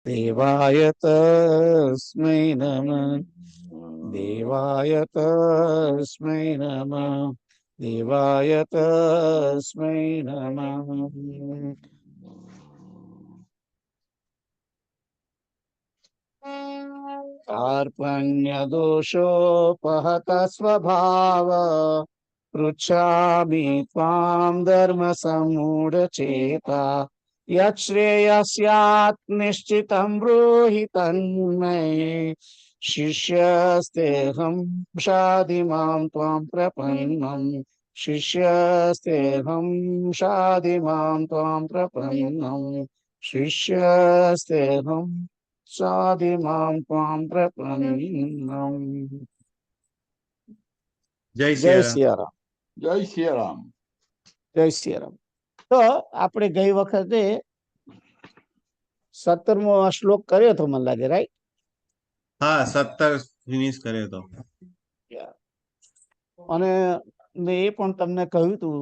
देवाय तस्मै नमः देवाय तस्मै नमः देवाय तस्मै नमः कार्पण्यदोषोपहत स्वभाव पृच्छामि त्वां धर्मसम्मूढचेता यच्छ्रेयस्यात् निश्चितं ब्रूहि तन्मये शिष्यस्तेऽहं शाधि मां त्वां प्रपन्नं शिष्यस्तेऽहं शाधि मां त्वां प्रपन्नं शिष्यस्तेऽहं शाधि मां त्वां प्रपन्नं જય જય સિયારામ. સિયારામ જય સિયારામ. જય સિયારામ. તો આપણે ગઈ વખતે 17મો શ્લોક કર્યો હતો મને લાગે, રાઈટ? હા, 17 ફિનિશ કર્યો તો. અને મેં એ પણ તમને કહ્યું હતું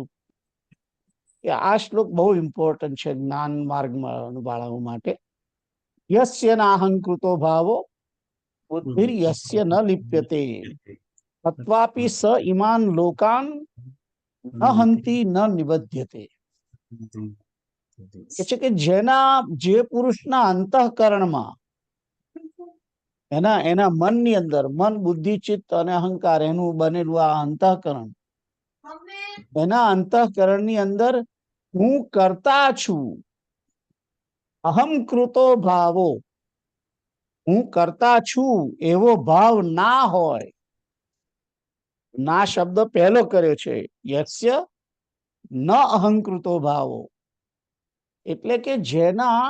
કે આ શ્લોક બહુ ઇમ્પોર્ટન્ટ છે જ્ઞાન માર્ગમાં વાળાઓ માટે. યસ્ય નાહંકૃતો ભાવો બુદ્ધિર યસ્ય ન લિપ્યતે તત્વાપી સ ઈમાન લોકાન ન હંતિ ન નિબધ્યતે. કે છે કે જે પુરુષના અંતઃકરણમાં એના મનની અંદર મન, બુદ્ધિ, ચિત્ત અને અહંકાર એનું બનેલું આ અંતઃકરણ, એના અંતઃકરણની અંદર હું કરતા છું, અહમ કૃતો ભાવો, હું કરતા છું એવો ભાવ ના હોય. ના શબ્દ પહેલો કર્યો છે, યસ્ય ન અહંકૃતો ભાવો, એટલે કે જેના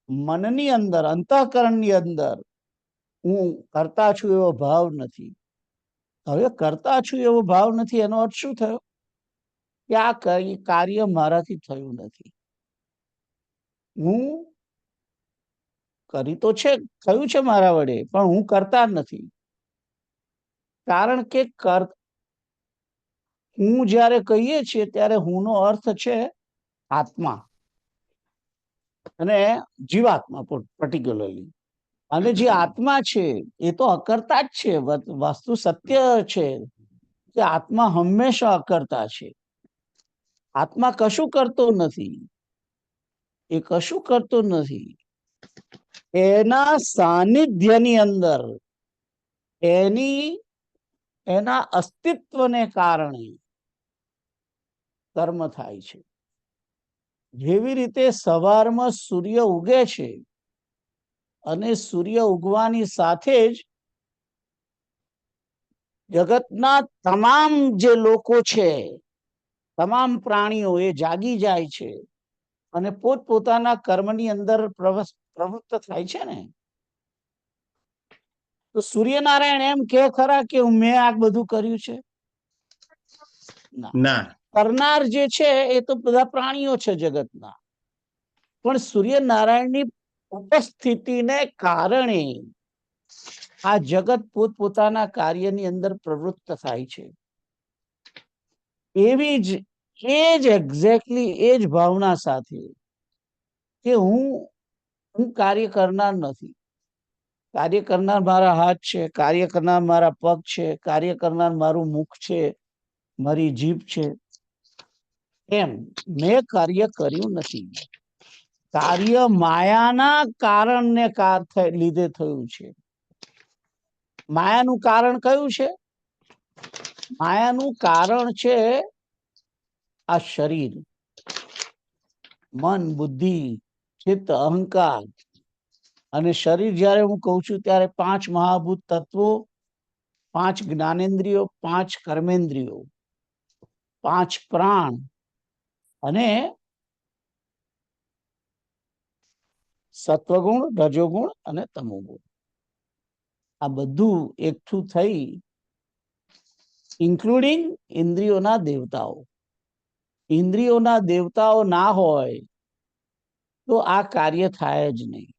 મનની અંદર, અંતઃકરણની અંદર હું કરતા છું એવો ભાવ નથી. હવે કરતા છું એવો ભાવ નથી એનો અર્થ શું થયો? કે આ કાર્ય મારાથી થયું નથી. હું કરી તો છે, થયું છે મારા વડે, પણ હું કરતા નથી. કારણ કે હું જ્યારે કહીએ છીએ ત્યારે હુંનો અર્થ છે આત્મા અને જીવાત્મા પર્ટિક્યુલરલી. અને જે આત્મા છે એ તો અકર્તા જ છે. વાસ્તુ સત્ય છે કે આત્મા હંમેશા અકર્તા છે. આત્મા કશું કરતો નથી, એ કશું કરતો નથી. એના સાનિધ્યની અંદર એના અસ્તિત્વને કારણે કર્મ થાય છે. જેવી રીતે સવારમાં સૂર્ય ઉગે છે અને સૂર્ય ઉગવાની સાથે જ જગતના તમામ જે લોકો છે, તમામ પ્રાણીઓ એ જાગી જાય છે અને પોતપોતાના કર્મની અંદર પ્રવૃત્ત થાય છે ને. તો સૂર્યનારાયણ એમ કે ખરા કે મેં આ બધું કર્યું છે? ના. કરનાર જે છે એ તો બધા પ્રાણીઓ છે જગતના. પણ સૂર્યનારાયણની ઉપસ્થિતિને કારણે આ જગત પોતપોતાના કાર્યની અંદર પ્રવૃત્ત થાય છે. એવી જ એક્ઝેક્ટલી એ જ ભાવના સાથે કે હું કાર્ય કરનાર નથી. કાર્ય કરનાર મારા હાથ છે, કાર્ય કરનાર મારા પગ છે, કાર્ય કરનાર મારું મુખ છે, મારી જીભ છે. એમ મેં કાર્ય કર્યું નથી. કાર્ય માયાના કારણને લીધે થયું છે. માયાનું કારણ કયું છે? માયાનું કારણ છે આ શરીર, મન, બુદ્ધિ, ચિત્ત, અહંકાર. અને શરીર જ્યારે હું કહું છું ત્યારે 5 મહાભૂત તત્વો, 5 જ્ઞાનેન્દ્રિયો, 5 કર્મેન્દ્રિયો, 5 પ્રાણ અને સત્વગુણ, રજોગુણ અને તમોગુણ. આ બધું એકઠું થઈ ઇન્ક્લુડિંગ ઇન્દ્રિયોના દેવતાઓ. ઇન્દ્રિયોના દેવતાઓ ના હોય તો આ કાર્ય થાય જ નહીં.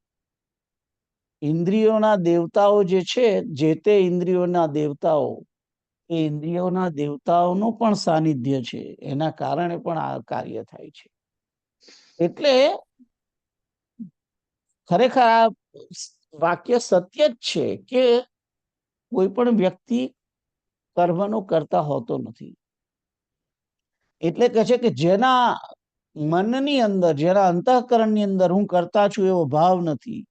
ઇન્દ્રિયોના દેવતાઓ જે છે, જે તે ઇન્દ્રિયોના દેવતાઓ, એ ઇન્દ્રિયોના દેવતાઓનું પણ સાનિધ્ય છે, એના કારણે પણ આ કાર્ય થાય છે. એટલે ખરેખર આ વાક્ય સત્ય જ છે કે કોઈ પણ વ્યક્તિ કર્મનો કરતા હોતો નથી. એટલે કહે છે કે જેના મનની અંદર, જેના અંતઃકરણની અંદર હું કરતા છું એવો ભાવ નથી,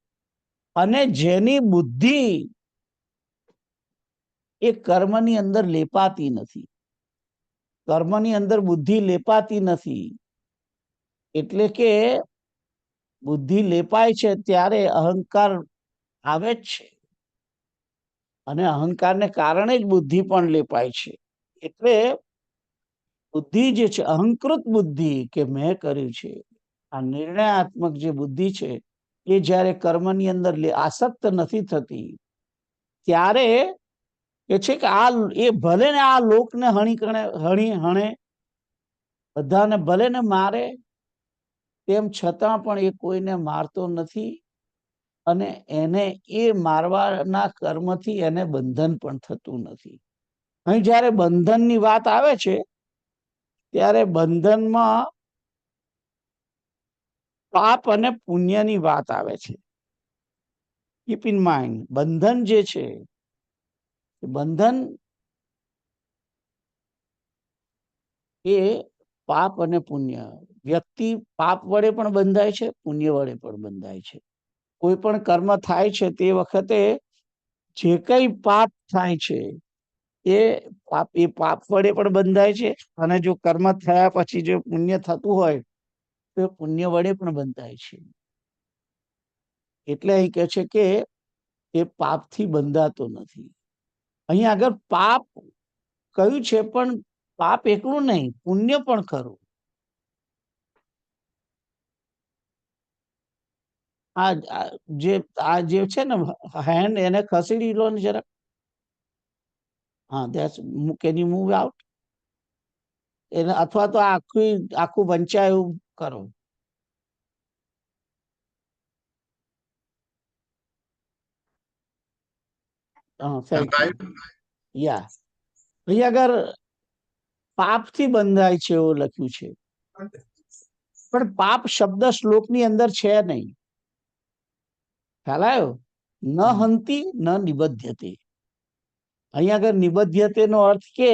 અને જેની બુદ્ધિ એ કર્મની અંદર લેપાતી નથી, કર્મની અંદર બુદ્ધિ લેપાતી નથી, એટલે કે બુદ્ધિ લેપાય છે ત્યારે અહંકાર આવે જ છે, અને અહંકારને કારણે જ બુદ્ધિ પણ લેપાય છે. એટલે બુદ્ધિ જે છે, અહંકૃત બુદ્ધિ કે મેં કર્યું છે, આ નિર્ણયાત્મક જે બુદ્ધિ છે એ જ્યારે કર્મની અંદર આસક્ત નથી થતી ત્યારે એ છે કે આ એ ભલે ને આ લોકને હણે બધાને ભલે ને મારે, તેમ છતાં પણ એ કોઈને મારતો નથી, અને એને એ મારવાના કર્મથી એને બંધન પણ થતું નથી. અહીં જ્યારે બંધનની વાત આવે છે ત્યારે બંધનમાં પાપ અને પુણ્યની વાત આવે છે. કીપ ઇન માઇન્ડ, બંધન જે છે, બંધન એ પાપ અને પુણ્ય, વ્યક્તિ પાપ વડે પણ બંધાય છે, પુણ્ય વડે પણ બંધાય છે. કોઈ પણ કર્મ થાય છે તે વખતે જે કઈ પાપ થાય છે એ પાપ વડે પણ બંધાય છે, અને જો કર્મ થયા પછી જો પુણ્ય થતું હોય તો પુણ્ય વડે પણ બંધાય છે. એટલે અહીં કહે છે કે એ પાપથી બંધાતો નથી. અહીં આગળ પાપ કયું છે, પણ પાપ એકલું નહીં, પુણ્ય પણ ખરું. આ જે છે ને હેન્ડ, એને ખસેડી લો ને જરાક. હા, that's, can you move out? એને અથવા તો આખું વંચાયું કરો. Thank you. યા, અહીં આગળ પાપથી બંધાય છે એવું લખ્યું છે, પણ પાપ શબ્દ શ્લોકની અંદર છે નહીં. ખ્યાલ આવ્યો? ન હંતી ન નિબધ્યતે. અહીંયા આગળ નિબધ્યતે નો અર્થ કે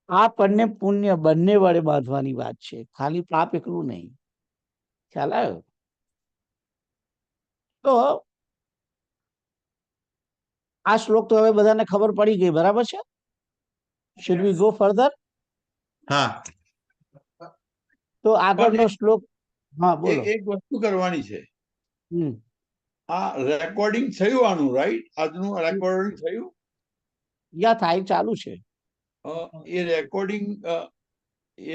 પાપ અને પુણ્ય બંને વડે બાંધવાની વાત છે, ખાલી પાપ એકલું નહીં. ખ્યાલ આવ્યો? તો આ શ્લોક તો હવે બધાને ખબર પડી ગઈ, બરાબર છે? Should we go further? હા, તો આગળનો શ્લોક. હા, બોલો. એક વસ્તુ કરવાની છે. હમ. આ રેકોર્ડિંગ થયું આનું, રાઈટ? આજનું રેકોર્ડિંગ થયું? યા થાય, ચાલુ છે. એ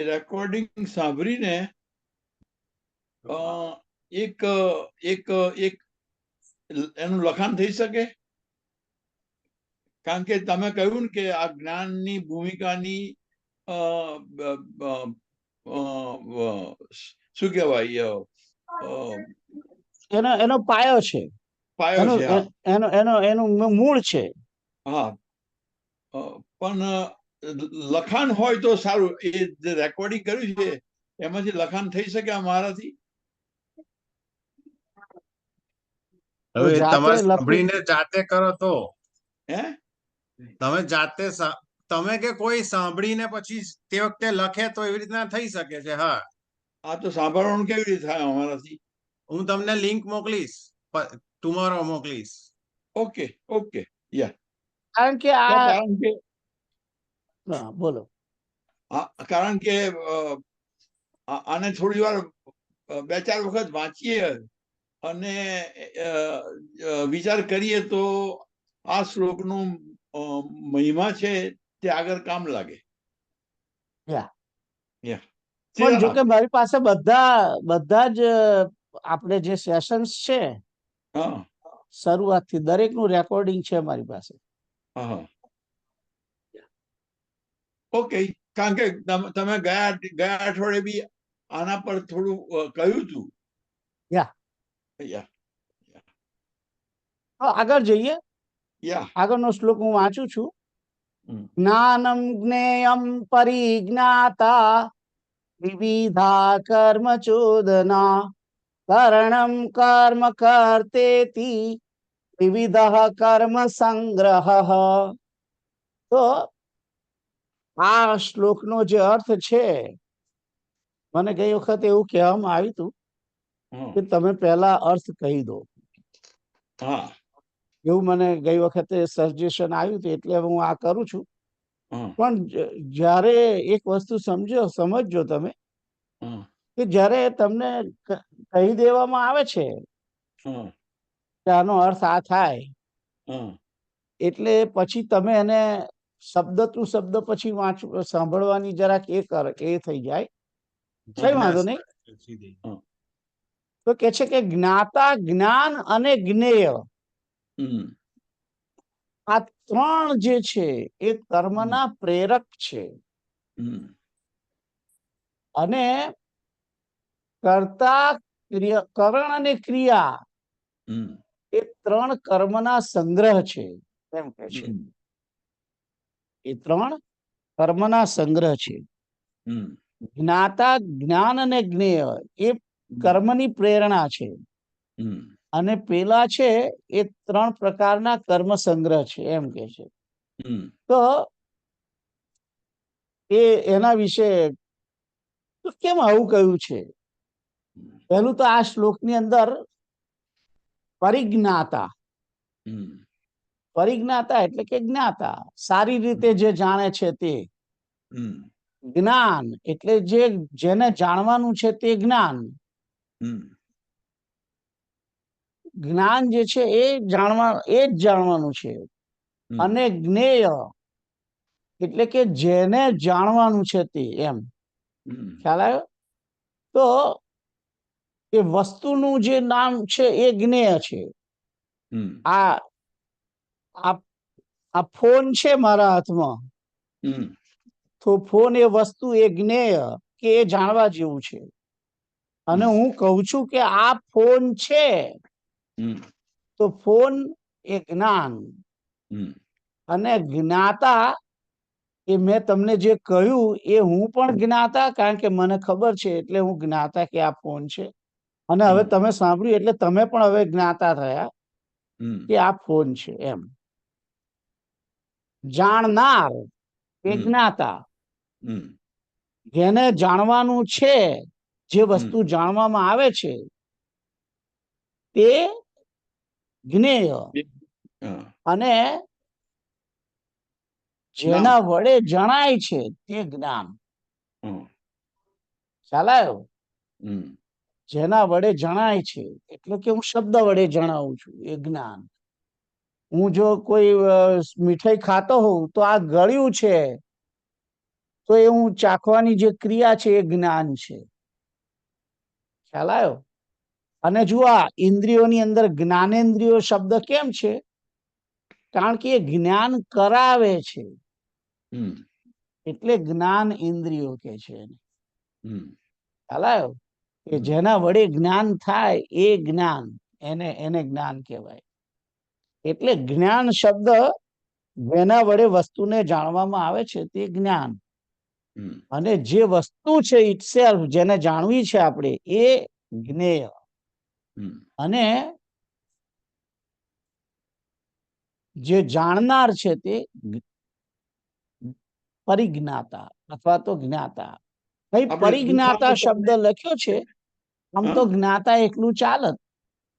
રેકોર્ડિંગ સાંભળીને એક એક એક એનું લખાણ થઈ શકે? કારણ કે તમે કહ્યું ને કે આ જ્ઞાનની ભૂમિકાની શું કહેવાય, એનો પાયો છે, પાયો છે. એનું મૂળ છે. હા, પણ લખાણ હોય તો સારું. એ જે રેકોર્ડિંગ કર્યું છે એમાંથી લખાણ થઈ શકે મારાથી? હવે તમારે સાંભળીને જાતે કરો તો. હે? તમે જાતે તમે કે કોઈ સાંભળીને પછી તે વખતે લખે તો એવી રીતના થઈ શકે છે. હા, આ તો સાંભળવાનું કેવી રીતે થાય અમારાથી? હું તમને લિંક મોકલીશ, ટુમોરો મોકલીશ. ઓકે, ઓકે, યા. કારણ કે બોલો. કારણ કે આને થોડી વાર 2-4 વખત વાંચીએ અને વિચાર કરીએ તો આ શ્લોકનો મહિમા છે તે આગળ કામ લાગે. પણ જો કે મારી પાસે બધા જ આપણે જે સેશન્સ છે શરૂઆતથી દરેકનું રેકોર્ડિંગ છે મારી પાસે. ઓકે, કારણ કે તમે ગયા અઠવાડિયે બી આના પર થોડું કહ્યું હતું. આગળ જઈએ. આગળનો શ્લોક હું વાંચું છું. જ્ઞાનમ જ્ઞેયમ પરિજ્ઞાતા વિવિધા કર્મ ચોદના કરણમ કર્મ કર્તેતિ વિવિધ કર્મ સંગ્રહ. તો આ શ્લોકનો જે અર્થ છે, મને ગઈ વખત એવું કહેવામાં આવ્યું હતું કે હમ, તમે પહેલા અર્થ કહી દો, હા એવું મને ગઈ વખતે સજેશન આવ્યું હતું, એટલે હું આ કરું છું. હમ, પણ જ્યારે એક વસ્તુ સમજજો તમે, હમ, કે જ્યારે તમને કહી દેવામાં આવે છે હમ, કે આનો અર્થ આ થાય, હમ, એટલે પછી તમે એને શબ્દ ટુ શબ્દ પછી સાંભળવાની જરાક એ થઈ જાય, કઈ વાંધો નહીં. સીધી. તો કે છે કે જ્ઞાતા, જ્ઞાન અને જ્ઞેય, હમ, આ ત્રણ જે છે એ કર્મના પ્રેરક છે. હમ, અને કર્તા, કરણ અને ક્રિયા હમ, એ ત્રણ કર્મના સંગ્રહ છે, એમ કે છે. હમ, એ ત્રણ કર્મના સંગ્રહ છે. હમ, જ્ઞાતા, જ્ઞાન અને જ્ઞેય એ કર્મની પ્રેરણા છે. હમ, અને પેલા છે એ ત્રણ પ્રકારના કર્મ સંગ્રહ છે, એમ કે છે. હમ, તો એના વિશે તો કેમ આવું કહ્યું છે? પહેલું તો આ શ્લોકની અંદર પરિજ્ઞાતા, હમ, પરિજ્ઞાતા એટલે કે જ્ઞાતા, સારી રીતે જે જાણે છે તે. હમ, જ્ઞાન એટલે જેને જાણવાનું છે તે જ્ઞાન. હમ, જ્ઞાન જે છે એ જ જાણવાનું છે. હમ, અને જ્ઞેય એટલે કે જેને જાણવાનું છે તે, એમ હમ, ખ્યાલ આવ્યો? તો એ વસ્તુનું જે નામ છે એ જ્ઞેય છે. હમ, આ આ ફોન છે મારા હાથમાં, હમ, તો ફોન એ વસ્તુ એ જ્ઞેય કે એ જાણવા જેવું છે. અને હું કહું છું કે આ ફોન છે, હમ, તો ફોન એ જ્ઞાન. હમ, અને જ્ઞાતા એ મેં તમને જે કહ્યું એ હું પણ જ્ઞાતા, કારણ કે મને ખબર છે એટલે હું જ્ઞાતા કે આ ફોન છે. અને હવે તમે સાંભળ્યું એટલે તમે પણ હવે જ્ઞાતા થયા હમ, કે આ ફોન છે, એમ. જાણનાર એ જ્ઞાતા, હમ, જેને જાણવાનું છે, જે વસ્તુ જાણવામાં આવે છે તે જ્ઞેય. હા, અને જેના વડે જણાય છે તે જ્ઞાન. હમ, ખ્યાલ આવ્યો? હમ, જેના વડે જણાય છે એટલે કે હું શબ્દ વડે જણાવું છું એ જ્ઞાન. હું જો કોઈ મીઠાઈ ખાતો હોઉં તો આ ગળ્યું છે, તો એ હું ચાખવાની જે ક્રિયા છે એ જ્ઞાન છે. ખ્યાલ આવ્યો? અને જુઓ, આ ઇન્દ્રિયોની અંદર જ્ઞાનેન્દ્રિયો શબ્દ કેમ છે? કારણ કે એ જ્ઞાન કરાવે છે, હમ, એટલે જ્ઞાન ઇન્દ્રિયો કે છે. હમ, ખ્યાલ આવ્યો? કે જેના વડે જ્ઞાન થાય એ જ્ઞાન, એને જ્ઞાન કહેવાય. એટલે જ્ઞાન શબ્દ જેના વડે વસ્તુને જાણવામાં આવે છે તે જ્ઞાન. હમ, અને જે વસ્તુ છે ઇટસેલ્ફ, જેને જાણવી છે આપણે, એ જ્ઞેય. હમ, અને જે જાણનાર છે તે પરિજ્ઞાતા અથવા તો જ્ઞાતા. ભાઈ, આપણે પરિજ્ઞાતા શબ્દ લખ્યો છે. આમ તો હા, જ્ઞાતા એકલું ચાલત,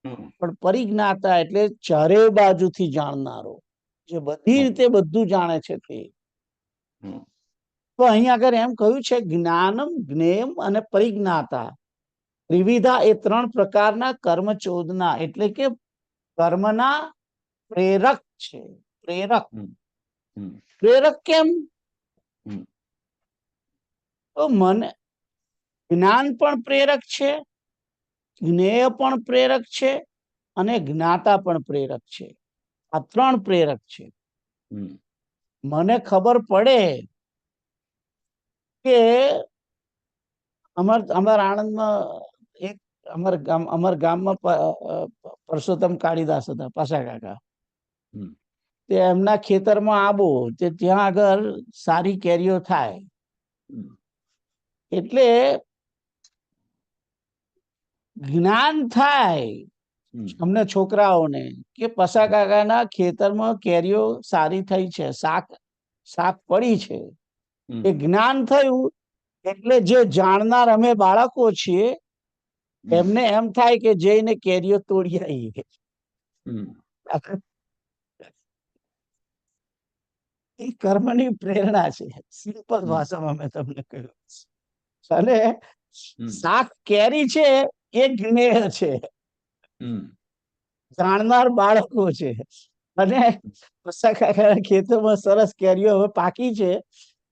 હમ, પણ પરિજ્ઞાતા એટલે ચારે બાજુથી જાણનારો, જે બધી રીતે બધું જાણે છે તે. હમ, તો અહીંયા આગળ એમ કહ્યું છે જ્ઞાનમ, જ્ઞેયમ અને પરિજ્ઞાતા ત્રિવિધા, એ ત્રણ પ્રકારના કર્મચોદના એટલે કે કર્મના પ્રેરક છે. પ્રેરક. હમ, પ્રેરક કેમ? હમ, તો જ્ઞાન પણ પ્રેરક છે, જ્ઞેય પણ પ્રેરક છે, અને જ્ઞાતા પણ પ્રેરક છે. આ ત્રણ પ્રેરક છે. હમ, મને ખબર પડે કે અમારા આણંદમાં એક અમારા ગામમાં પરસોત્તમ કાળીદાસ હતા, પાસા કાકા. હમ, તે એમના ખેતરમાં આબો, તે ત્યાં આગળ સારી કેરીઓ થાય. હમ, એટલે જ્ઞાન થાય હમ, અમને છોકરાઓને કે પસા કાકાના ખેતરમાં કેરીઓ સારી થઈ છે, શાક પડી છે, હમ, એ જ્ઞાન થયું. એટલે જે જાણનાર અમે બાળકો છીએ હમ, એમને એમ થાય કે જઈને કેરીઓ તોડી આવીએ. હમ, એ કર્મની પ્રેરણા છે. સિમ્પલ હમ. ભાષામાં મેં તમને કહ્યું. અને હમ, શાક કેરી છે એ જ્ઞેય છે, હમ, જાણનાર બાળકો છે. અને પસા કાકાના ખેતરમાં સરસ કેરીઓ હવે પાકી છે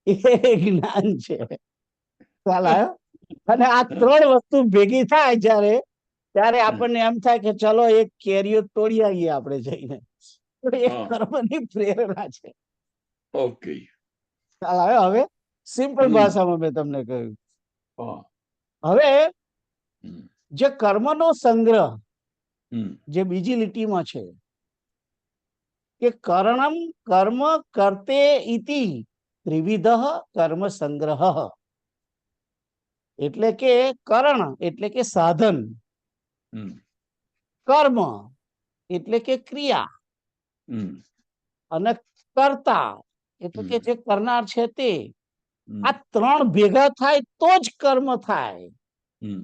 એ જ્ઞાન છે. ખ્યાલ આવ્યો? અને આ ત્રણ વસ્તુ ભેગી થાય ત્યારે આપણને એમ થાય કે ચલો એક કેરીઓ તોડી આવીએ આપણે જઈને. તો એ હા. કર્મની પ્રેરણા છે. ઓકે. ખ્યાલ આવ્યો? હવે સિમ્પલ હમ. ભાષામાં મેં તમને કહ્યું. હા. હવે હમ, જે કર્મનો સંગ્રહ હમ, જે બીજી લીટીમાં છે કે કર્મ કર્તે ઇતિ ત્રિવિધ કર્મ સંગ્રહ. એટલે કે કરણ એટલે કે સાધન, હમ, કર્મ એટલે કે ક્રિયા, હમ, અને કર્તા એટલે કે જે કરનાર છે તે. હમ, આ ત્રણ ભેગા થાય તો જ કર્મ થાય. હમ,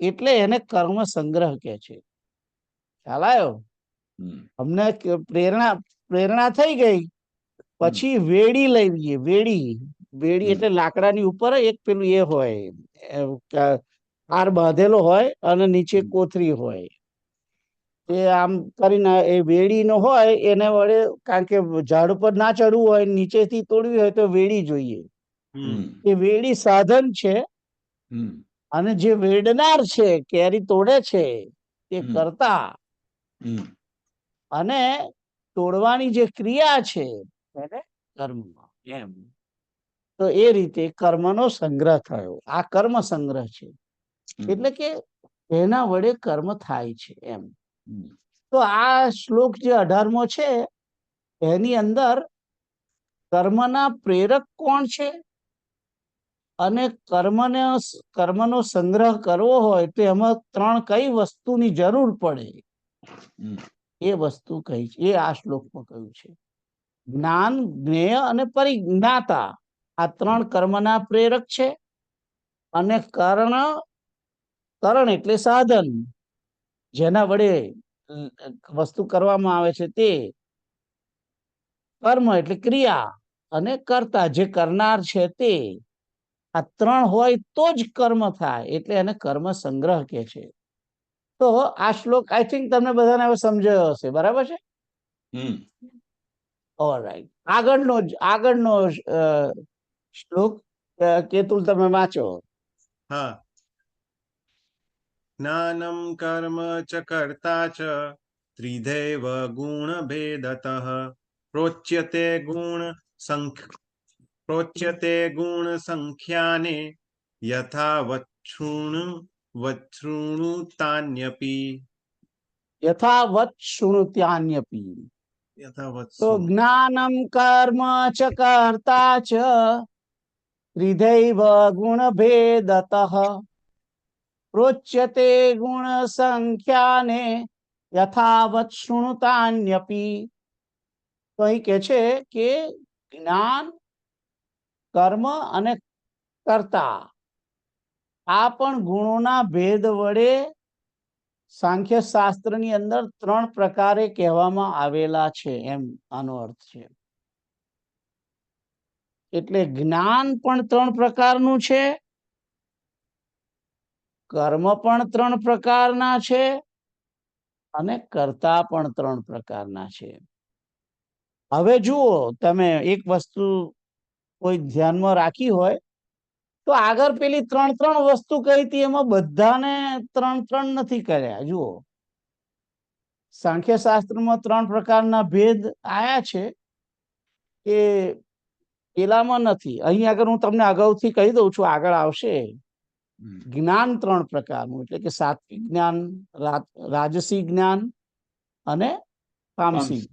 એટલે એને કર્મ સંગ્રહ કે છે. ખ્યાલ આવ્યો? હમ, અમને પ્રેરણા થઈ ગઈ. પછી વેડી લઈએ. વેડી એટલે લાકડાની ઉપર એક પેલું એ હોય, હાર બાંધેલો હોય અને નીચે કોથરી હોય. એ આમ કરીને એ વેડી નો હોય એને વડે, કારણ કે ઝાડ ઉપર ના ચડવું હોય, નીચેથી તોડવી હોય તો વેડી જોઈએ. હમ એ વેડી સાધન છે. હમ, અને જે વેડનાર છે, કેરી તોડે છે, એ કર્તા. હમ, અને તોડવાની જે ક્રિયા છે એને કર્મ. એમ તો એ રીતે કર્મનો સંગ્રહ થયો. આ કર્મ સંગ્રહ છે. એટલે કે એના વડે કર્મ થાય છે એમ. હમ, તો આ શ્લોક જે 18મો છે એની અંદર કર્મના પ્રેરક કોણ છે અને કર્મનો સંગ્રહ કરવો હોય તો એમાં કઈ વસ્તુની જરૂર પડે હમ, એ વસ્તુ કહી છે. એ આ શ્લોકમાં કહ્યું છે. જ્ઞાન, જ્ઞેય અને પરિજ્ઞાતા આ ત્રણ કર્મના પ્રેરક છે. અને કરણ એટલે સાધન, જેના વડે વસ્તુ કરવામાં આવે છે તે. કર્મ એટલે ક્રિયા, અને કર્તા જે કરનાર છે તે. આ ત્રણ હોય તો જ કર્મ થાય. એટલે એને કર્મ સંગ્રહ કે છે. તો આ શ્લોક આઈ થિંક તમને બધાને હવે સમજાયો હશે. બરાબર છે? હમ. ઓલરાઈટ. આગળનો શ્લોક કેતુલ તમે વાંચો. હા. જ્ઞાનમ કર્મ ચ કર્તા ચ ત્રિધૈવ ગુણ ભેદતઃ પ્રોચ્યતે ગુણ સંખ્યાને યથા વચ્છૃણુતાન્યપી. યથાવત શૃણુત્યાન્યપી. યથાવત તો જ્ઞાનમ કર્મ ચ કર્તા ચ ત્રિધૈવ ગુણ ભેદતઃ પ્રોચ્યતે ગુણ સંખ્યાને યથાવત શૃણુતાન્યપી. તો અહીં કે છે કે જ્ઞાન, કર્મ અને કર્તા આ પણ ગુણોના ભેદ વડે સાંખ્ય શાસ્ત્રની અંદર ત્રણ પ્રકારે કહેવામાં આવેલા છે. એમ આનો અર્થ છે. એટલે જ્ઞાન પણ ત્રણ પ્રકારનું છે, કર્મ પણ ત્રણ પ્રકારના છે, અને કર્તા પણ ત્રણ પ્રકારના છે. હવે જુઓ, તમે એક વસ્તુ કોઈ ધ્યાનમાં રાખી હોય તો આગળ પેલી ત્રણ વસ્તુ કહી હતી એમાં બધાને ત્રણ નથી કર્યા. જુઓ, સાંખ્ય શાસ્ત્રમાં ત્રણ પ્રકારના ભેદ આયા છે એ પેલામાં નથી. અહીં આગળ હું તમને અગાઉથી કહી દઉં છું, આગળ આવશે. જ્ઞાન ત્રણ પ્રકારનું, એટલે કે સાત્વિક જ્ઞાન, રાજસી જ્ઞાન અને તામસી.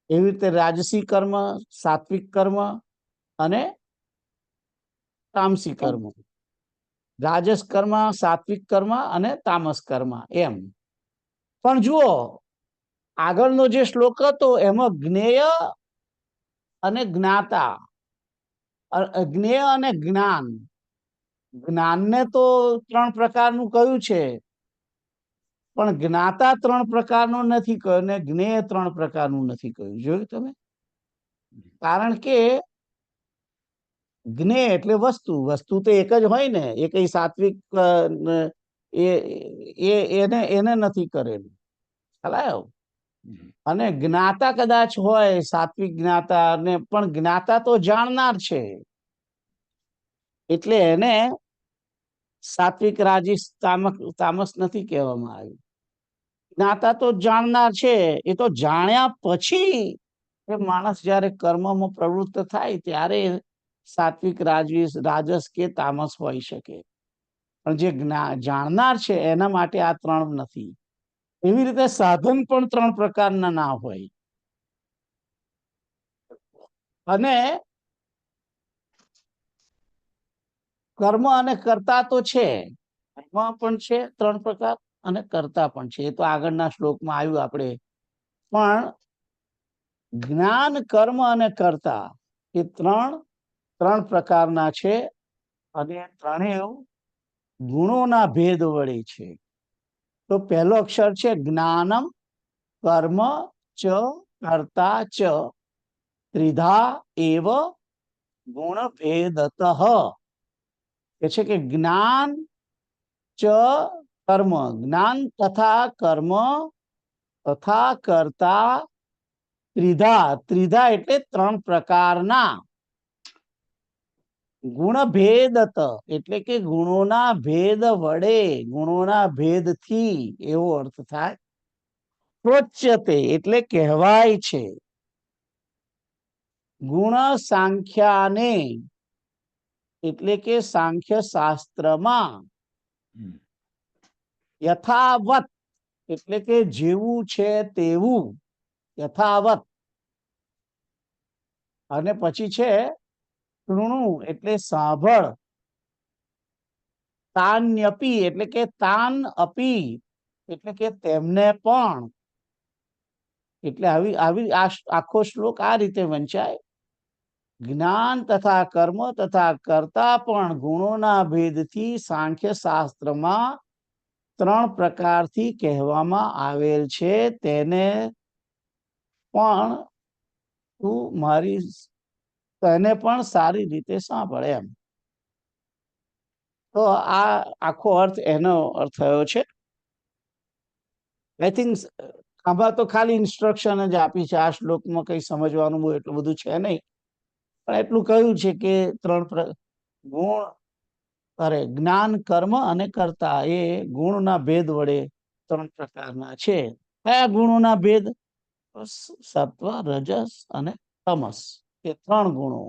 એવી રીતે રાજસી કર્મ, સાત્વિક કર્મ અને તામસી કર્મ. રાજસ કર્મ, સાત્વિક કર્મ અને તામસ કર્મ એમ. પણ જુઓ આગળનો જે શ્લોક હતો એમાં જ્ઞેય અને જ્ઞાતા, જ્ઞેય અને જ્ઞાન, જ્ઞાનને તો 3 પ્રકારનું કહ્યું છે, પણ જ્ઞાતા 3 પ્રકારનું નથી કહ્યું ને જ્ઞેય 3 પ્રકારનું નથી કહ્યું. જોયું તમે? કારણ કે જ્ઞેય એટલે વસ્તુ, વસ્તુ તો એક જ હોય ને, એ કઈ સાત્વિક એને નથી કરેલું. ખ્યાલ આવ્યો? અને જ્ઞાતા કદાચ હોય સાત્વિક જ્ઞાતા, ને પણ જ્ઞાતા તો જાણનાર છે, એટલે એને સાત્વિક, રાજસ, તામસ નથી કહેવામાં આવ્યું. જ્ઞાતા તો જાણનાર છે, એ તો જાણ્યા પછી એ માણસ જયારે કર્મમાં પ્રવૃત્ત થાય ત્યારે સાત્વિક, રાજસ કે તામસ હોઈ શકે. પણ જે જાણનાર છે એના માટે આ 3 નથી. એવી રીતે સાધન પણ 3 પ્રકારના ના હોય. અને કર્મ અને કર્તા તો છે, કર્મ પણ છે 3 પ્રકાર અને કર્તા પણ છે, એ તો આગળના શ્લોકમાં આવ્યું આપણે. પણ જ્ઞાન, કર્મ અને કર્તા એ 3 પ્રકારના છે, અને ત્રણેય ગુણોના ભેદ વડે છે. તો પહેલો અક્ષર છે જ્ઞાનમ કર્મ ચ કર્તા ચ ત્રિધા એવ ગુણ ભેદતઃ. કે છે કે જ્ઞાન ચ કર્મ, જ્ઞાન તથા કર્મ તથા કર્તા ત્રિધા, ત્રિધા એટલે 3 પ્રકારના ગુણ ભેદત એટલે કે ગુણોના ભેદ વડે, ગુણોના ભેદથી એવો અર્થ થાય. પ્રોચ્યતે એટલે કહેવાય છે. ગુણ સાંખ્યાને એટલે કે સાંખ્ય શાસ્ત્રમાં યથાવત એટલે કે જેવું છે તેવું, યથાવત. અને પછી છે શૃણુ એટલે સાંભળ, તાન્યપી એટલે કે તાન અપી એટલે કે તેમને પણ. એટલે આવી આખો શ્લોક આ રીતે વંચાય. જ્ઞાન તથા કર્મ તથા કર્તા પણ ગુણોના ભેદથી સાંખ્ય શાસ્ત્રમાં 3 પ્રકારથી કહેવામાં આવેલ છે, તેને પણ તેને પણ સારી રીતે સાંભળ એમ. તો આ આખો અર્થ એનો અર્થ થયો છે. આઈ થિંક આમાં તો ખાલી ઇન્સ્ટ્રક્શન જ આપી છે, આ શ્લોકમાં કઈ સમજવાનું બહુ એટલું બધું છે નહીં, પણ એટલું કહ્યું છે કે 3 ગુણ, જ્ઞાન, કર્મ અને કર્તા એ ગુણના ભેદ વડે 3 પ્રકારના છે. કયા ગુણોના ભેદ? સત્વ, રજસ અને તમસ, એ 3 ગુણો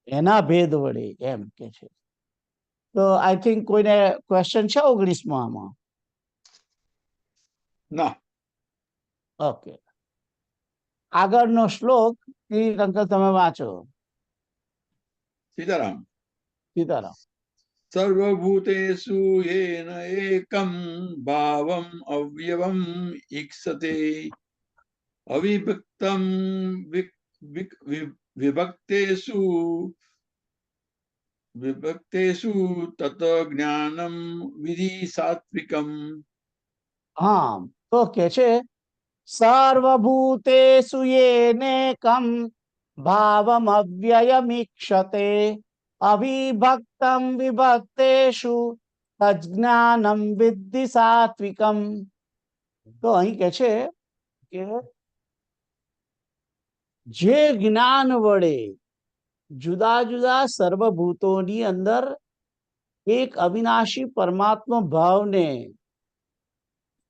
એના ભેદ વડે એમ કે છે. તો આઈ થિંક કોઈને ક્વેશ્ચન છે 19માં આમાં? ના. ઓકે, આગળનો શ્લોક અંકલ તમે વાંચો. સીતારામ. સીતારામ. સર્વભૂતેષુ યેન એકમ ભાવમ અવ્યયમ ઈક્ષતે અવિભક્તમ વિભક્તેષુ તત જ્ઞાનમ વિધિ સાત્વિકમ. હા, તો કે છે સર્વભૂતેષુ યેનેકમ ભાવમ અવ્યયમીક્ષતે અવિભક્તમ વિભક્તેષુ તજ્ઞાનમ વિદ્ધિ સાત્વિકમ. તો અહીં કે છે કે જે જ્ઞાન વડે જુદા જુદા સર્વભૂતોની અંદર એક અવિનાશી પરમાત્મા ભાવને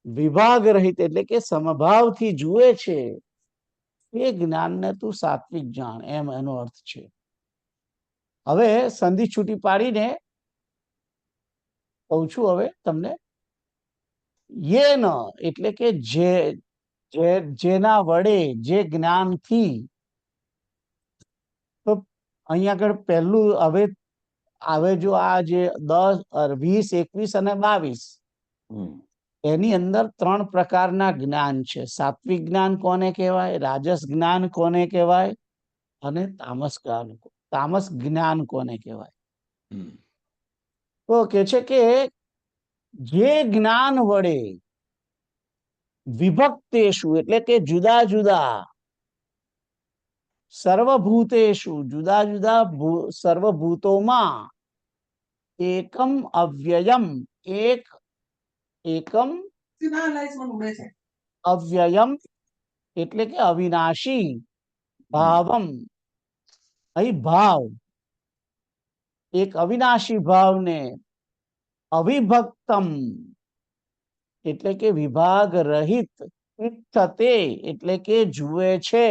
વિભાગ રહિત એટલે કે સમભાવથી જુએ છે, એ જ્ઞાનને તું સાત્વિક જાણ, એમ એનો અર્થ છે. હવે સંધિ છૂટી પાડીને કહું છું હવે તમને. યેન એટલે કે જેના વડે, જે જ્ઞાનથી. તો અહીંયા આગળ પહેલું હવે હવે જો આ જે 10, 20, 21 અને 22 હમ એની અંદર 3 પ્રકારના જ્ઞાન છે. સાત્વિક જ્ઞાન કોને કહેવાય, રાજસ જ્ઞાન કોને કહેવાય અને તામસ જ્ઞાન કોને કહેવાય. હમ તો કે છે કે જે જ્ઞાન વડે વિભક્તેષુ એટલે કે જુદા જુદા, સર્વભૂતેષુ જુદા જુદા સર્વભૂતોમાં એકમ અવ્યયમ એકમ અવ્યયમ એટલે કે અવિનાશી ભાવમ, અહીં ભાવ એક અવિનાશી ભાવને અવિભક્તમ એટલે કે વિભાગ રહિત ઇત્થતે એટલે કે જુએ છે,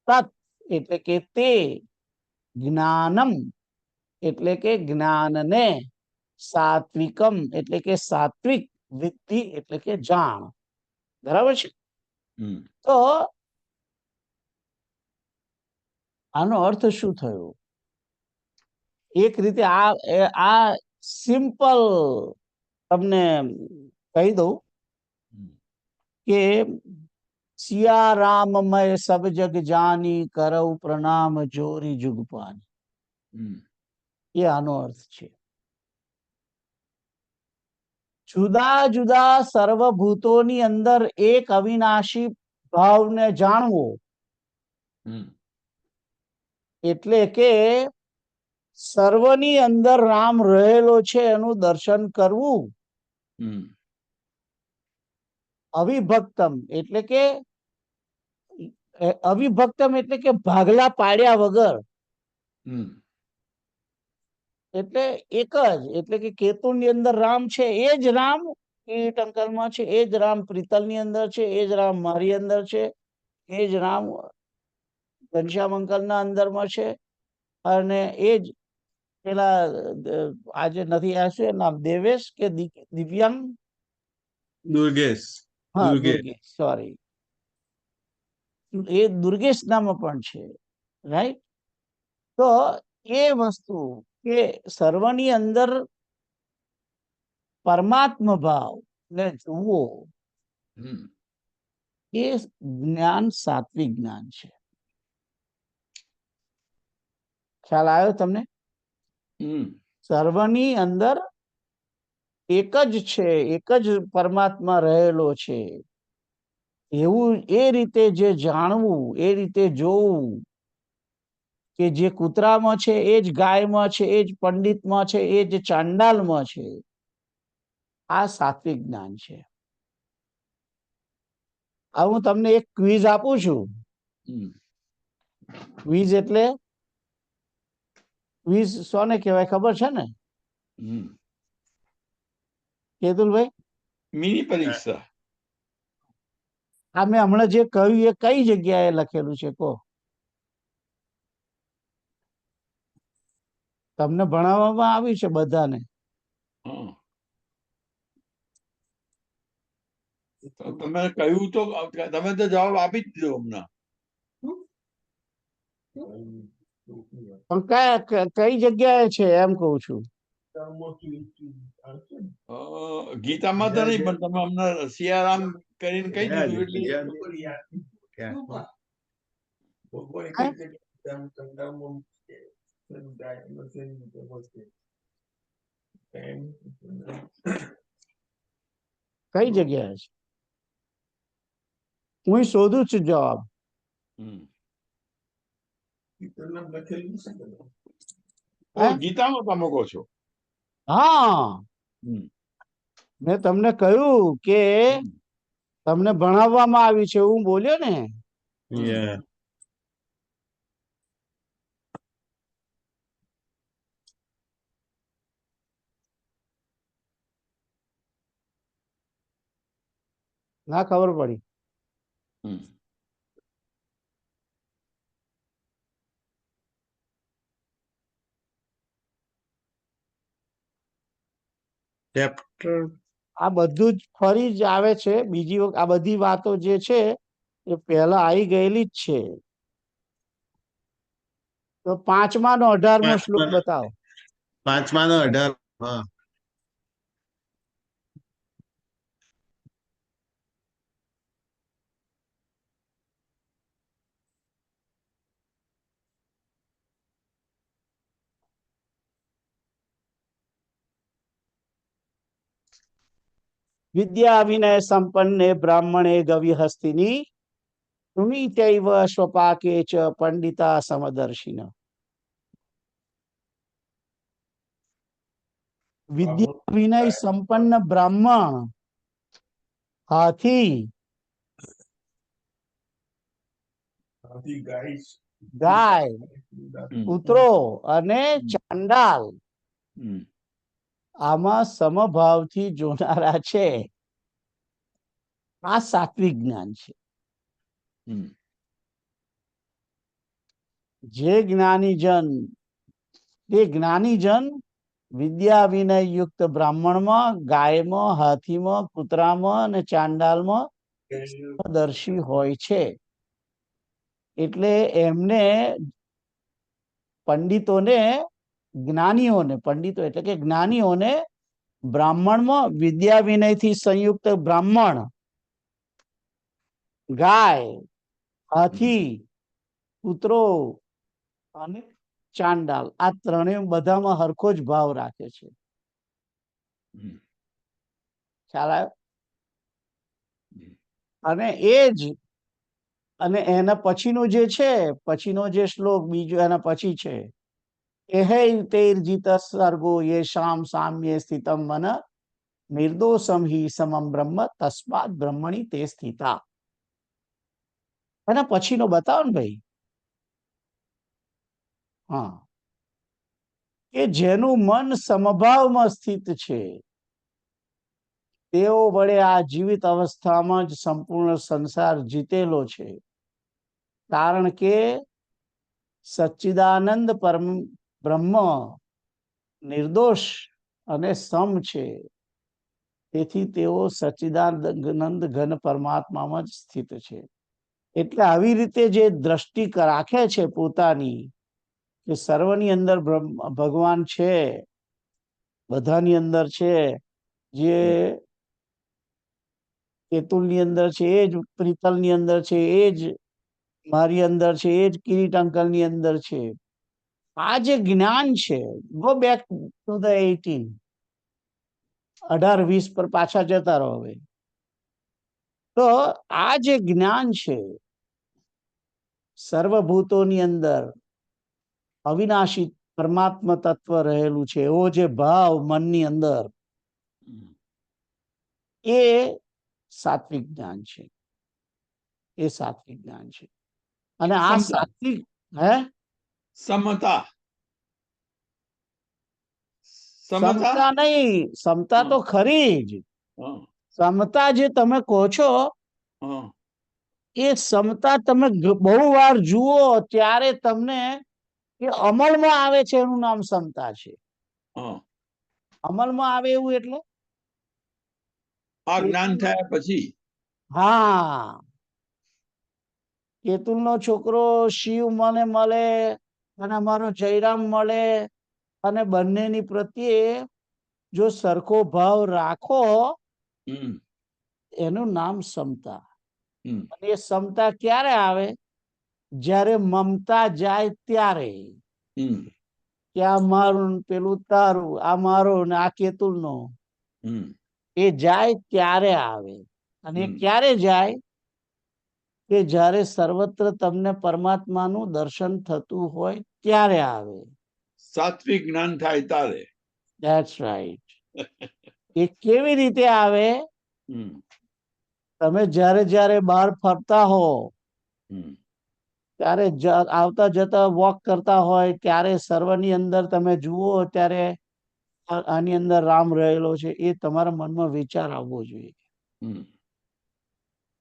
તત એટલે કે તે, જ્ઞાનમ એટલે કે જ્ઞાનને, સાત્વિકમ એટલે કે સાત્વિક, વિદ્ધિ એટલે કે જાણ. બરાબર છે. હમ તો આનો અર્થ શું થયો? એક રીતે આ સિમ્પલ તમને કહી દઉં કે સિયા રામમય સબ જગ જાની કરઉ પ્રણામ જોરી જુગપાની, હમ એ આનો અર્થ છે. જુદા જુદા સર્વભૂતોની અંદર એક અવિનાશી ભાવને જાણવો હમ એટલે કે સર્વની અંદર રામ રહેલો છે એનું દર્શન કરવું. હમ અવિભક્તમ એટલે કે ભાગલા પાડ્યા વગર, હમ એટલે એક જ, એટલે કે કેતુની અંદર રામ છે એ જ રામ કિરીટ અંકલમાં છે, એ જ રામ પ્રીતલની અંદર છે, એ જ રામ મારી અંદર છે, એ જ રામ ઘનશ્યામ અંકલના અંદરમાં છે, અને એ જ પેલા આજે નથી આવ્યું એનું નામ દેવેશ કે દિવ્યાંગ, દુર્ગેશ. હા દુર્ગેશ. દુર્ગેશ, સોરી, એ દુર્ગેશ નામ પણ છે. રાઈટ. તો એ વસ્તુ કે સર્વની અંદર પરમાત્મા ભાવ ને જુઓ, હમ એ જ્ઞાન સાત્વિક જ્ઞાન છે. ખ્યાલ આવ્યો તમને? હમ સર્વની અંદર એક જ છે, એક જ પરમાત્મા રહેલો છે એવું એ રીતે જે જાણવું, એ રીતે જોવું કે જે કૂતરામાં છે એ જ ગાયમાં છે, એ જ પંડિતમાં છે, એ જ ચાંડાલમાં છે, આ સાત્વિક જ્ઞાન છે. હવે હું તમને એક ક્વિઝ આપું છું. હમ ક્વિઝ એટલે ક્વિઝ સોને કહેવાય ખબર છે ને હમ કેતુલભાઈ? મિની પરીક્ષા. આ મેં હમણાં જે કહ્યું એ કઈ જગ્યાએ લખેલું છે કહો? તમને ભણાવવામાં આવ્યું છે બધાને? હા તો તમે કહ્યું તો તમે તો જવાબ આપી જ દીધો હમણાં. પણ કઈ જગ્યાએ છે એમ કઉ છું. ગીતામાં તો નહીં, પણ તમે હમણાં સિયારામ કરીને કહી દીધું એટલે કઈ જગ્યાએ છે? હું શોધું છું જવાબ. હમ. હે? ગીતામાં તમે કહો છો? હા, હમ મેં તમને કહ્યું કે તમને ભણાવવામાં આવી છે એવું બોલ્યો ને. Yeah. ના ખબર પડી. હમ Chapter. આ બધું જ ફરી જ આવે છે. બીજી વખત આ બધી વાતો જે છે એ પહેલા આવી ગયેલી જ છે. તો 5મા નો 18મો શ્લોક બતાવો. પાંચમાનો 18. હા. વિદ્યા વિનય સંપન્ને બ્રાહ્મણે ગવ્ય હસ્તિની સુનીચૈવ સ્વપાકે ચ પંડિતા સમદર્શિન. વિદ્યા વિનય સંપન્ન બ્રાહ્મણ, હાથી, ગાય, કૂતરો અને ચાંડાલ આમાં સમભાવથી જોનારા છે. આ સાત્વિક જ્ઞાન છે. જે જ્ઞાનીજન વિદ્યા વિનય યુક્ત બ્રાહ્મણમાં, ગાયમાં, હાથીમાં, કૂતરામાં અને ચાંડાલમાં દર્શી હોય છે. એટલે એમને પંડિતોને પંડિતો એટલે કે જ્ઞાનીઓને બ્રાહ્મણમાં વિદ્યા વિનયથી સંયુક્ત બ્રાહ્મણ, ગાય, હાથી, કૂતરો અને ચાંડાલ આ ત્રણેય બધામાં હરખો જ ભાવ રાખે છે. ખ્યાલ આવ્યો? અને એના પછીનો જે છે, પછીનો જે શ્લોક બીજો એના પછી છે, એહૈર્તૈર્જિત સર્ગો યેષામ સામ્યે સ્થિતમ મન નિર્દોષમ હિ સમમ બ્રહ્મ તસ્માત બ્રહ્મણી તે સ્થિતા. એના પછીનો બતાવો ને ભાઈ. હા, કે જેનું મન સમભાવમાં સ્થિત છે તેઓ વડે આ જીવિત અવસ્થામાં જ સંપૂર્ણ સંસાર જીતેલો છે. કારણ કે સચ્ચિદાનંદ પરમ બ્રહ્મ નિર્દોષ અને સમ છે. તેથી તેઓ સચ્ચિદાનંદ ઘન પરમાત્મામાં જ સ્થિત છે. એટલે આવી રીતે જે દ્રષ્ટિ રાખે છે પોતાની કે સર્વની અંદર ભગવાન છે, બધાની અંદર છે, જે કેતુલની અંદર છે એ જ પ્રીતલની અંદર છે, એ જ મારી અંદર છે, એ જ કિરીટ અંકલની અંદર છે. આ જે જ્ઞાન છે, ગો બેક ટુ ધ 18, 18-20 પર પાછા જતા રહો હવે. તો આ જે જ્ઞાન છે સર્વભૂતોની અંદર અવિનાશી પરમાત્મા તત્વ રહેલું છે, એવો જે ભાવ મનની અંદર, એ સાત્વિક જ્ઞાન છે. એ સાત્વિક જ્ઞાન છે. અને આ સાત્વિક સમતા સમતા નહીં, સમતા તો ખરી જ. સમતા જે તમે કહો છો એ સમતા તમે બહુ વાર જુઓ ત્યારે તમને એ અમલમાં આવે છે, એનું નામ સમતા છે. અમલમાં આવે એવું એટલે આ જ્ઞાન થયા પછી. હા, કેતુલનો છોકરો શિવ મને મળે અને અમારો જયરામ મળે અને બંનેની પ્રત્યે જો સરખો ભાવ રાખો એનું નામ સમતા. અને એ સમતા ક્યારે આવે? જ્યારે મમતા જાય ત્યારે. કે આ મારું પેલું તારું, આ મારો ને આ કેતુલનો, એ જાય ત્યારે આવે. અને ક્યારે જાય? કે જ્યારે સર્વત્ર તમને પરમાત્માનું દર્શન થતું હોય ત્યારે આવે. સાત્વિક જ્ઞાન થાય ત્યારે. That's right. એ કેવી રીતે આવે? તમે જ્યારે જ્યારે બહાર ફરતા હો, ત્યારે આવતા જતા વોક કરતા હોય ત્યારે સર્વની અંદર તમે જુઓ ત્યારે આની અંદર રામ રહેલો છે, એ તમારા મનમાં વિચાર આવવો જોઈએ.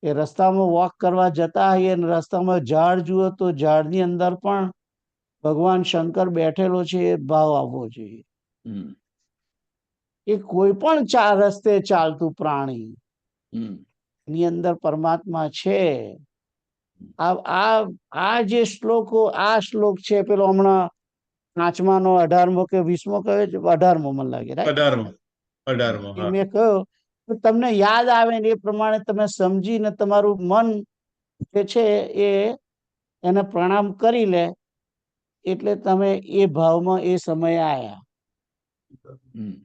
એ રસ્તામાં વોક કરવા જતા હોઈએ અને રસ્તામાં ઝાડ જુઓ તો ઝાડની અંદર પણ ભગવાન શંકર બેઠેલો છે, એ ભાવ આવવો જોઈએ. એ કોઈ પણ રસ્તે ચાલતું પ્રાણી ની અંદર પરમાત્મા છે. આ જે શ્લોકો, આ શ્લોક છે પેલો હમણાં 5મા નો 18મો કે 20મો કયો છે? 18મો મને લાગે, રાઈટ? 18મો એ હા. મેં કહ્યું તો તમને યાદ આવે ને એ પ્રમાણે તમે સમજીને તમારું મન જે છે એને પ્રણામ કરી લે, એટલે તમે એ ભાવમાં એ સમયે આયા. હમ.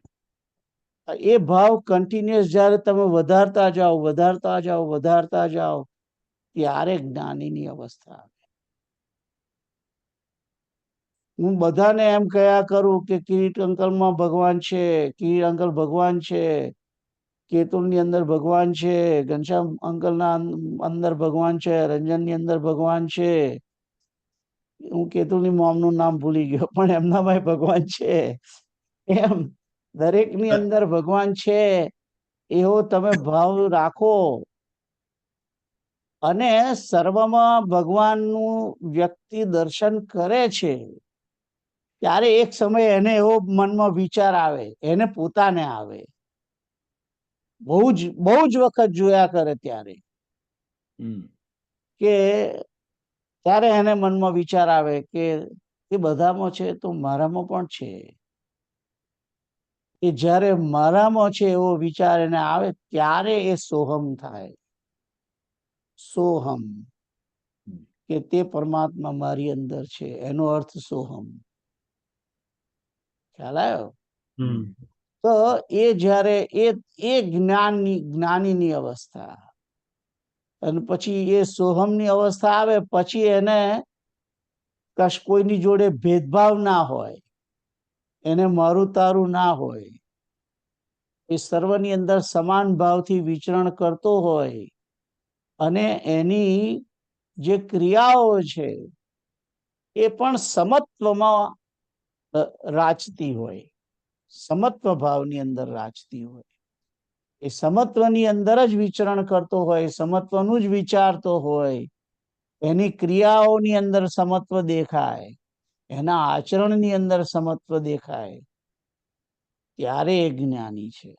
એ ભાવ કન્ટિન્યુઅસ જયારે તમે વધારતા જાઓ ત્યારે જ્ઞાનીની અવસ્થા આવે. હું બધાને એમ કહ્યા કરું કે કિરીટ અંકલમાં ભગવાન છે, કિરીટ અંકલ ભગવાન છે, કેતુલની અંદર ભગવાન છે, ઘનશ્યામ અંકલના અંદર ભગવાન છે, રંજનની અંદર ભગવાન છે. હું કેતુલની મોમનું નામ ભૂલી ગયો, પણ એમનામાં ભગવાન છે. એમ દરેકની અંદર ભગવાન છે, એવો તમે ભાવ રાખો અને સર્વમાં ભગવાનનું વ્યક્તિ દર્શન કરે છે ત્યારે એક સમય એને એવો મનમાં વિચાર આવે, એને પોતાને આવે. બહુ જ વખત જોયા કરે ત્યારે કે ત્યારે એને મનમાં વિચાર આવે કે એ બધામાં છે તો મારામાં પણ છે. એ જ્યારે મારામાં છે એવો વિચાર એને આવે ત્યારે એ સોહમ થાય. સોહમ કે તે પરમાત્મા મારી અંદર છે, એનો અર્થ સોહમ. ખ્યાલ આવ્યો? તો એ જ્યારે એ જ્ઞાનીની અવસ્થા, અને પછી એ સોહમની અવસ્થા આવે પછી એને કોઈની જોડે ભેદભાવ ના હોય, એને મારું તારું ના હોય, એ સર્વની અંદર સમાન ભાવથી વિચરણ કરતો હોય અને એની જે ક્રિયાઓ છે એ પણ સમત્વમાં રાચતી હોય, સમત્વ ભાવની અંદર રાચતી હોય. એ સમત્વની અંદર જ વિચરણ કરતો હોય, સમત્વનું જ વિચારતો હોય, એની ક્રિયાઓની અંદર સમત્વ દેખાય, એના આચરણની અંદર સમત્વ દેખાય, ત્યારે એ જ્ઞાની છે.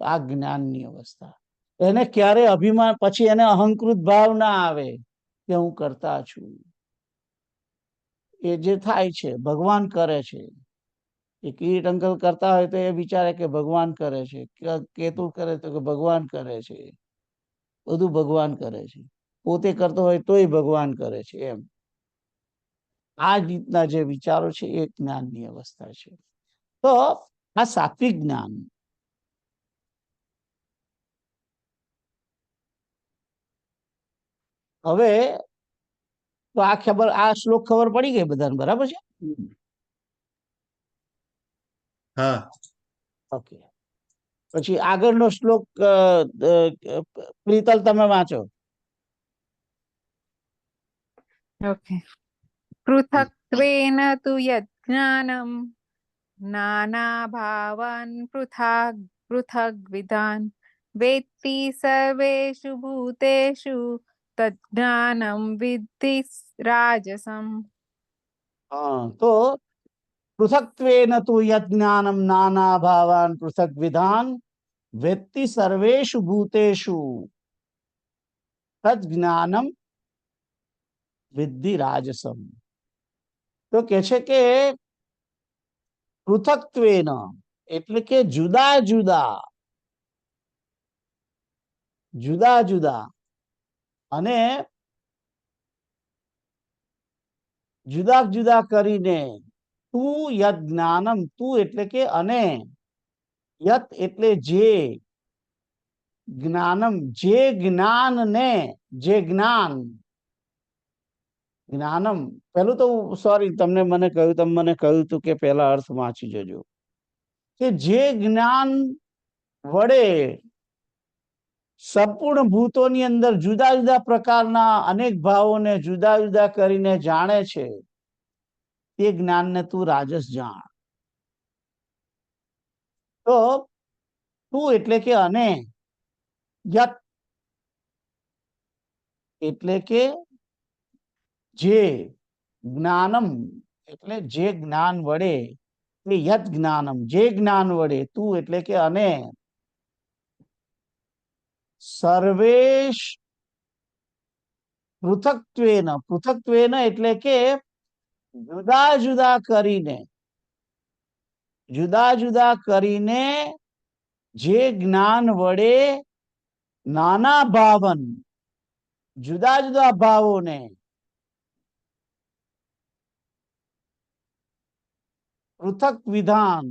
આ જ્ઞાનની અવસ્થા. એને ક્યારે અભિમાન, પછી એને અહંકૃત ભાવ ના આવે કે હું કરતા છું. એ જે થાય છે ભગવાન કરે છે. એ કિરીટ અંકલ કરતા હોય તો એ વિચારે કે ભગવાન કરે છે, કેતુ કરે તો કે ભગવાન કરે છે, બધું ભગવાન કરે છે. પોતે કરતો હોય તોય ભગવાન કરે છે. એમ આ રીતના જે વિચારો છે એ જ્ઞાનની અવસ્થા છે. તો આ સાત્વિક જ્ઞાન. હવે તો આ શ્લોક ખબર પડી ગઈ બધાને, બરાબર છે? હા. ઓકે. પછી આગળનો શ્લોક પ્રીતલ તમે વાંચો. ઓકે. પૃથક્ત્વેન તુ યજ્ઞાનમ નાના ભાવાન પૃથગ્વિધાન વેત્તિ સર્વેષુ ભૂતેષુ તજ્ઞાનમ વિદ્ધિ રાજસમ. હા, તો પૃથક્ત્વેન તુ યજ્ઞાનમ નાના ભાવાન પૃથક વિધાન વેત્તિ સર્વેષુ ભૂતેષુ તજ્ઞાનમ વિદ્ધિ રાજસમ. તો કે છે કે પૃથક્ત્વેન એટલે કે જુદા જુદા અને જુદા કરીને તું યજ્ઞાનમ, તું એટલે કે અને, યત એટલે જે, જ્ઞાનમ જે જ્ઞાનને, જે જ્ઞાનમ પેલું તો સોરી તમે મને કહ્યું તું કે પેલા અર્થ વાંચી જજો કે જે જ્ઞાન વડે સંપૂર્ણ ભૂતોની અંદર જુદા પ્રકારના અનેક ભાવોને જુદા કરીને જાણે છે તે જ્ઞાનને તું રાજસ જાણ. તો તું એટલે કે અને, યત એટલે કે જે, જ્ઞાનમ એટલે જે જ્ઞાન વડે, યત જ્ઞાનમ જે જ્ઞાન વડે, તું એટલે કે અને, સર્વેશ પૃથક્ત્વેન એટલે કે જુદા જુદા કરીને જે જ્ઞાન વડે નાના ભાવન જુદા જુદા ભાવોને પૃથક વિધાન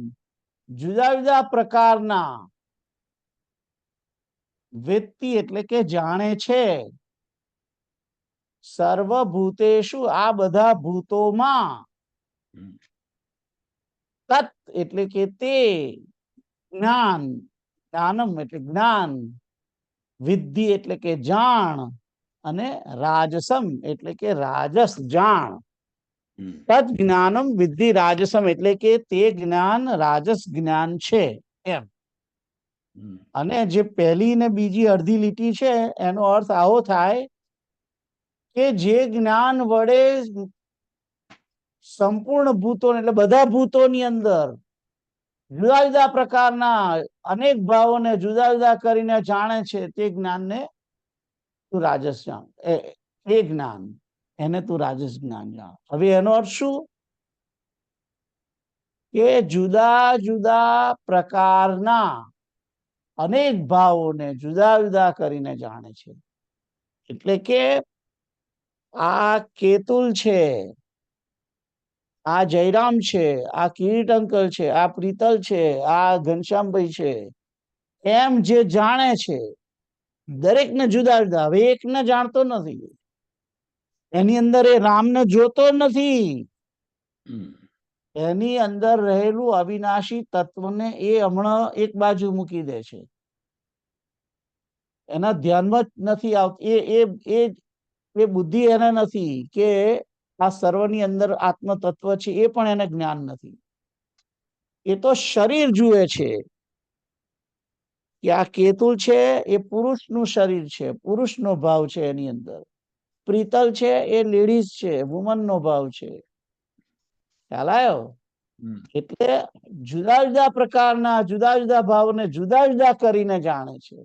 જુદા જુદા પ્રકારના વેત્તિ એટલે કે જાણે છે સર્વભૂતેષુ આ બધા ભૂતોમાં હમ. તત એટલે કે તે જ્ઞાન જ્ઞાનમ એટલે જ્ઞાન વિદ્ધિ એટલે કે જાણ અને રાજસમ એટલે કે રાજસ જાણ હમ. તદ જ્ઞાનમ વિદ્ધિ રાજસમ એટલે કે તે જ્ઞાન રાજસ જ્ઞાન છે એમ હમ. અને જે પહેલી ને બીજી અડધી લીટી છે એનો અર્થ આવો થાય કે જે જ્ઞાન વડે સંપૂર્ણ ભૂતો એટલે બધા ભૂતોની અંદર જુદા જુદા પ્રકારના અનેક ભાવોને જુદા જુદા કરીને જાણે છે તે જ્ઞાનને તું રાજસ જાણ એ જ્ઞાન એને તું રાજસ જ્ઞાન જાણ હવે એનો અર્થ શું કે જુદા જુદા પ્રકારના અનેક ભાવોને જુદા જુદા કરીને જાણે છે એટલે કે આ કેતુલ છે આ જયરામ છે આ કિરીટ અંકલ છે આ પ્રીતલ છે આ ઘનશ્યામભાઈ છે એમ જે જાણે છે દરેકને જુદા જુદા હવે એકને જાણતો નથી એની અંદર એ રામને જોતો નથી હમ. એની અંદર રહેલું અવિનાશી તત્વને એ હમણાં એક બાજુ મૂકી દે છે એના ધ્યાનમાં જ નથી આવતી એ બુદ્ધિ એને નથી કે આ સર્વની અંદર આત્મ તત્વ છે એ પણ એને જ્ઞાન નથી એ તો શરીર જુએ છે કે આ કેતુલ છે એ પુરુષનું શરીર છે પુરુષનો ભાવ છે એની અંદર પ્રીતલ છે એ લેડીઝ છે વુમનનો ભાવ છે ખ્યાલ આવ્યો હમ. એટલે જુદા જુદા પ્રકારના જુદા જુદા ભાવને જુદા જુદા કરીને જાણે છે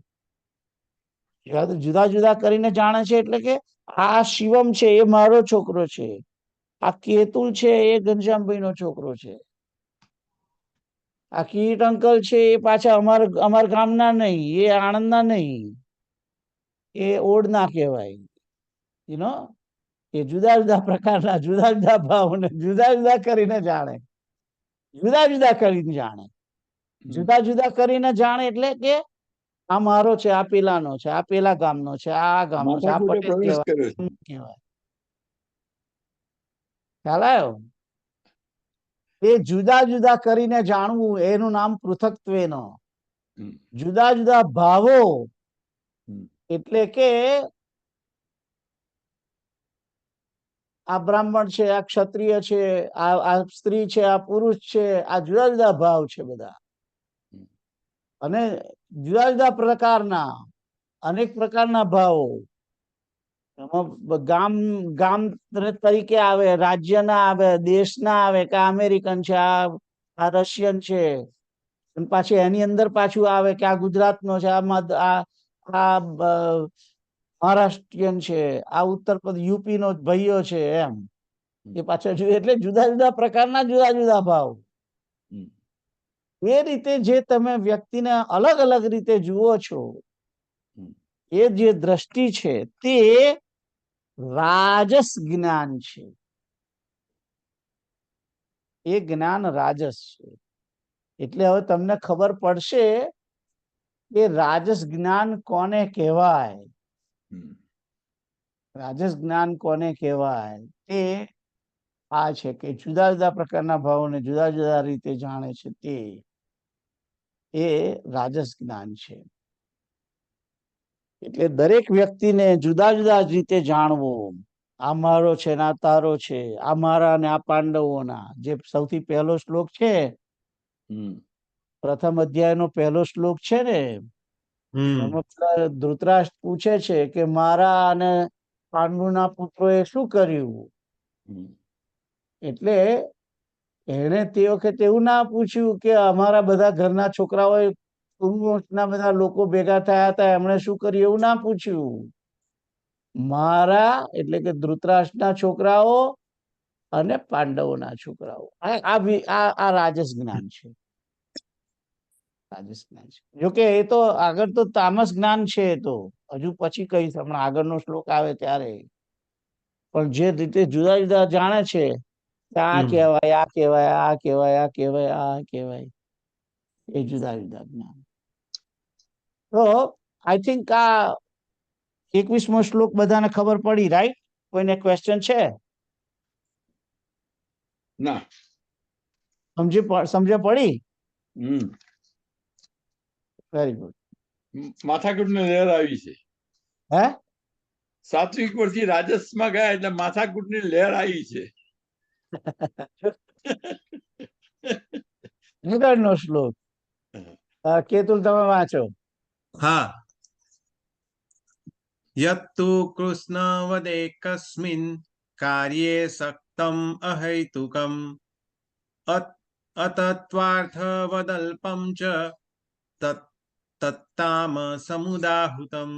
જુદા જુદા કરીને જાણે છે એટલે કે આ શિવમ છે એ મારો છોકરો છે આ કેતુલ છે એ ઘનશ્યામભાઈ નો છોકરો છે આ કિરીટ અંકલ છે એ પાછા અમારા ગામના નહીં એ આણંદના નહીં એ ઓડના કહેવાય એ જુદા જુદા પ્રકારના જુદા જુદા ભાવને જુદા જુદા કરીને જાણે જુદા જુદા કરીને જાણે જુદા જુદા કરીને જાણે એટલે કે આ મારો છે આ પેલાનો છે આ પેલા ગામનો છે આ ગામનો છે આ માથાકૂટે પટેલ પ્રવેશ કહેવાય કર્યો છે. કહેવાય ખ્યાલ આવ્યો એ જુદા જુદા કરીને જાણવું એનું નામ પૃથક્ત્વેનો હમ. જુદા જુદા ભાવો હમ. એટલે કે આ બ્રાહ્મણ છે આ ક્ષત્રિય છે આ સ્ત્રી છે આ પુરુષ છે આ જુદા જુદા ભાવ છે બધા અને જુદા જુદા પ્રકારના અનેક પ્રકારના ભાવો ગામ ગામ તરીકે આવે રાજ્યના આવે દેશના આવે કે અમેરિકન છે આ રશિયન છે પાછી એની અંદર પાછું આવે કે આ ગુજરાતનો છે આ મહારાષ્ટ્રીયન છે આ ઉત્તર પ્રદેશ યુપી નો ભાઈઓ છે એમ એ પાછળ એટલે જુદા જુદા પ્રકારના જુદા જુદા ભાવ એ રીતે જે તમે વ્યક્તિને અલગ અલગ રીતે જુઓ છો એ જે દ્રષ્ટિ છે તે રાજસ જ્ઞાન છે એ જ્ઞાન રાજસ છે એટલે હવે તમને ખબર પડશે કે રાજસ જ્ઞાન કોને કહેવાય રાજસ જ્ઞાન કોને કહેવાય તે આ છે કે જુદા જુદા પ્રકારના ભાવોને જુદા જુદા રીતે જાણે છે તે એ રાજસ જ્ઞાન છે એટલે દરેક વ્યક્તિને જુદા જુદા રીતે જાણવું આ મારો છે ને આ તારો છે આ મારા ને આ પાંડવોના જે સૌથી પહેલો શ્લોક છે પ્રથમ અધ્યાયનો પહેલો શ્લોક છે ને ધૃતરાષ્ટ્ર પૂછે છે કે મારા અને પાંડુના પુત્રોએ શું કર્યું એટલે એને તે વખતે એવું ના પૂછ્યું કે અમારા બધા ઘરના છોકરાઓએ ના બધા લોકો ભેગા થયા હતા એમણે શું કર્યું એવું ના પૂછ્યું મારા એટલે કે ધૃતરાષ્ટ્રના છોકરાઓ અને પાંડવોના છોકરાઓ. આ રાજસ જ્ઞાન છે. રાજસ જ્ઞાન છે. જોકે એ તો આગળ તો તામસ જ્ઞાન છે. એ તો હજુ પછી કહીશ, હમણાં આગળનો શ્લોક આવે ત્યારે. પણ જે રીતે જુદા જુદા જાણે છે કે આ હમ. કહેવાય, આ કહેવાય, આ કહેવાય, આ કહેવાય, આ કહેવાય, એ જુદા જુદા જ્ઞાન. તો આઈ થિંક આ 21મો શ્લોક બધાને ખબર પડી, રાઈટ? કોઈને ક્વેશ્ચન છે? ના. સમજે પડી? હમ. Very good. માથાકૂટને લહેર આવી છે. હે? સાત્વિક પરથી રાજસમાં ગયા એટલે માથાકૂટની લહેર આવી છે. આગળનો શ્લોક કેતુલ તમે વાંચો. હા. યત્તુ કૃષ્ણ વદે કસ્મિન કાર્યે સક્તમ અહૈતુકમ અતત્વાર્થ વદલ્પમ ચ તત્તામ સમુદાહૃતમ.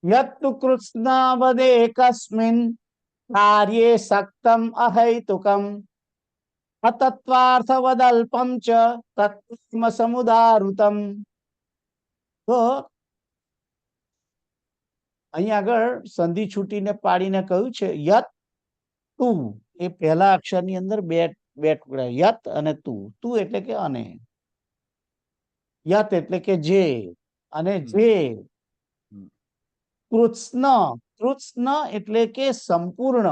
યત્તુ કૃષ્ણ વદે એકસ્મિન કાર્યે સક્તમ અહૈતુકમ અતત્વાર્થ વદલ્પમ ચ તત્મ સમુદાહૃતમ. તો અહીં આગળ સંધિ છૂટીને પાડીને કહ્યું છે યત તુ. એ પહેલા અક્ષરની અંદર બે ટુકડા, યત અને તુ. તુ એટલે કે અને, યત એટલે કે જે, અને જે. કૃષ્ણ, કૃષ્ણ એટલે કે સંપૂર્ણ.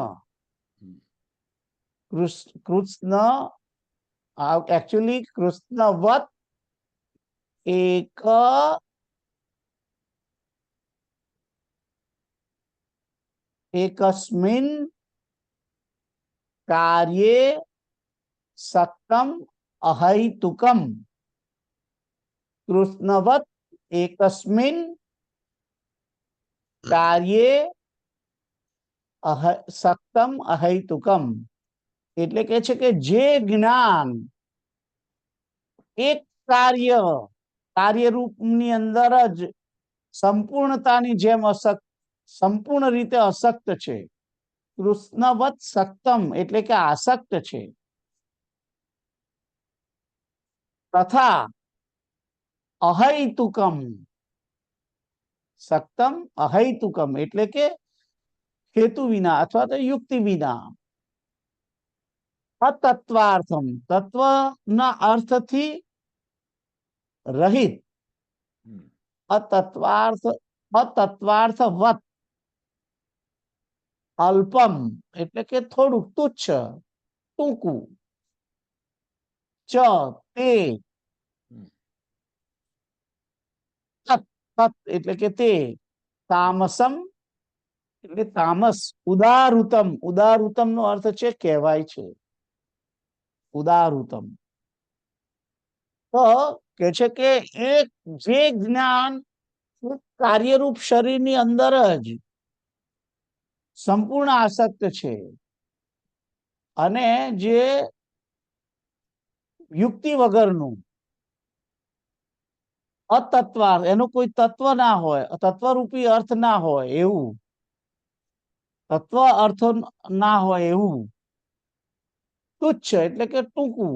કૃષ્ણ એકચ્યુઅલી કૃષ્ણવત એકસ્મિન કાર્યે સક્તમ અહૈતુકમ. કૃષ્ણવત એકસ્મિન કાર્યે સક્તમ અહૈતુકમ. એટલે કે છે કે જે જ્ઞાન એક કાર્યરૂપની અંદર જ સંપૂર્ણતાની જેમ સંપૂર્ણ રીતે અશક્ત છે. કૃષ્ણવત સક્તમ એટલે કે આસક્ત છે. તથા અહૈતુકમ, સક્તમ અહૈતુકમ એટલે કે હેતુ વિના અથવા તો યુક્તિ વિના. અતત્વાર્થમ, તત્વના અર્થથી રહિત. અતત્વાર્થવત, અલ્પમ એટલે કે થોડુંક, તુચ્છ, ટૂંકું. ચ તે, તત એટલે કે તે. તામસમ એટલે તામસ. ઉદારુતમ, ઉદારુતમ નો અર્થ છે કહેવાય છે. ઉદારુતમ તો કે છે કે એક જે જ્ઞાન કાર્યરૂપ શરીરની અંદર જ સંપૂર્ણ આસક્ત છે અને જે યુક્તિ વગરનું, અતત્વાર, એનું કોઈ તત્વ ના હોય, તત્વરૂપી અર્થ ના હોય એવું, તત્વ અર્થ ના હોય એવું, તુચ્છ એટલે કે ટૂંકું,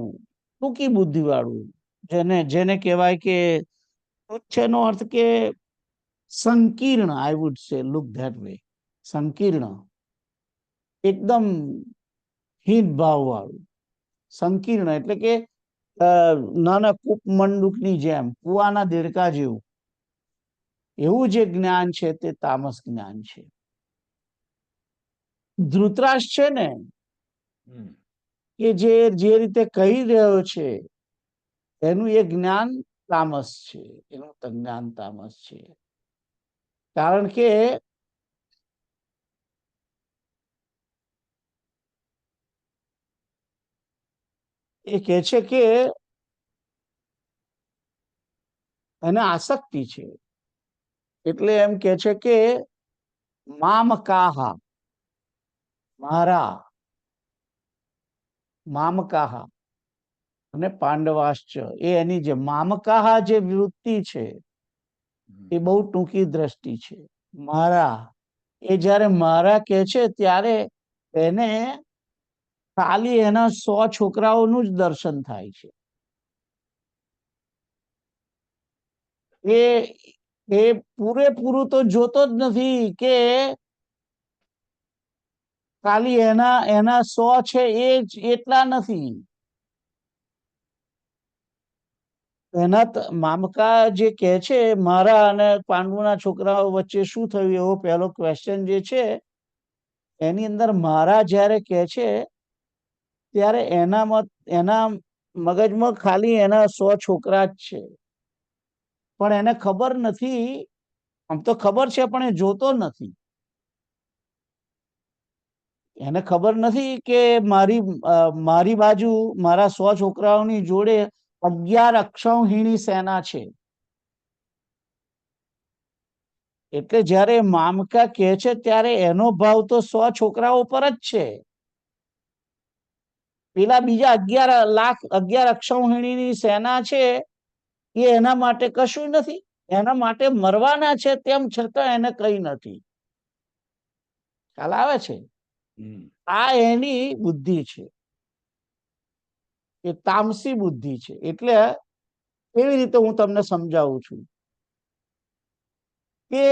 ટૂંકી બુદ્ધિ વાળું, જેને કહેવાય કે તુચ્છ નો અર્થ કે સંકીર્ણ. I would say look that way. સંકીર્ણ, એકદમ હીન ભાવ વાળું. સંકીર્ણ એટલે કે નાના કૂપ મંડૂકની જેમ, કુવાના દેડકા જેવું. એવું જે જ્ઞાન છે તે તામસ જ્ઞાન છે. ધૃતરાષ્ટ્ર છે ને કે જે રીતે કહી રહ્યો છે એનું એ જ્ઞાન તામસ છે. એનું જ્ઞાન તામસ છે. કારણ કે એ કહે છે કે એને આસક્તિ છે. એટલે એમ કે છે કે મામકાહા, મારા, મામકાહા અને પાંડવાશ્ચ, એ એની જે મામકાહા જે વૃત્તિ છે એ બહુ ટૂંકી દ્રષ્ટિ છે. મારા એ જ્યારે મારા કહે છે ત્યારે એને ખાલી એના 100 છોકરાઓનું જ દર્શન થાય છે. એ એ પૂરેપૂરું તો જોતો જ નથી કે ખાલી એના 100 છે એ જ એટલા નથી. મામકા જે કહે છે મારા અને પાંડુના છોકરાઓ વચ્ચે શું થયું, એવો પહેલો ક્વેશ્ચન જે છે એની અંદર મારા જ્યારે કહે છે ત્યારે એના મગજમાં ખાલી એના 100 છોકરા જ છે. પણ એને ખબર નથી, આમ તો ખબર છે પણ એ જોતો નથી. એને ખબર નથી કે મારી બાજુ મારા 100 છોકરાઓની જોડે 11 અક્ષૌહિણી સેના છે. એટલે જ્યારે મામકા કહે છે ત્યારે એનો ભાવ તો 100 છોકરાઓ પર જ છે. પેલા બીજા 11 અક્ષૌહિણીની સેના છે એ એના માટે કશું નથી. એના માટે મરવાના છે તેમ છતાં એને કઈ નથી. ખ્યાલ આવે છે? આ એની બુદ્ધિ છે, એ તામસી બુદ્ધિ છે. એટલે એવી રીતે હું તમને સમજાવું છું કે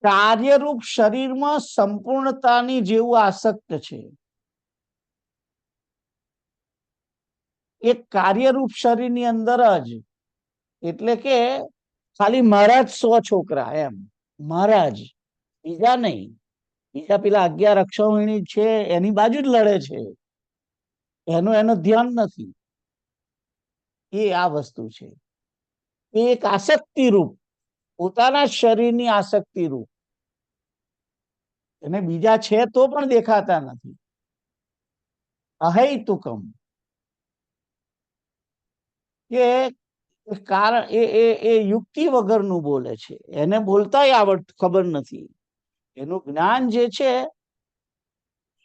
કાર્યરૂપ શરીરમાં સંપૂર્ણતાની જેવું આસક્ત છે. એ કાર્યરૂપ શરીરની અંદર જ, એટલે કે ખાલી મારા જ 100 છોકરા, એમ મારા જ, બીજા નહીં. બીજા પેલા 11 અક્ષૌહિણી છે એની બાજુ જ લડે છે, એનું ધ્યાન નથી. એ આ વસ્તુ છે. એ એક આસક્તિ રૂપ, પોતાના શરીરની આસક્તિ રૂપ. એને બીજા છે તો પણ દેખાતા નથી. અહૈતુકમ, કે કારણ એ યુક્તિ વગરનું બોલે છે. એને બોલતાય ખબર નથી. એનું જ્ઞાન જે છે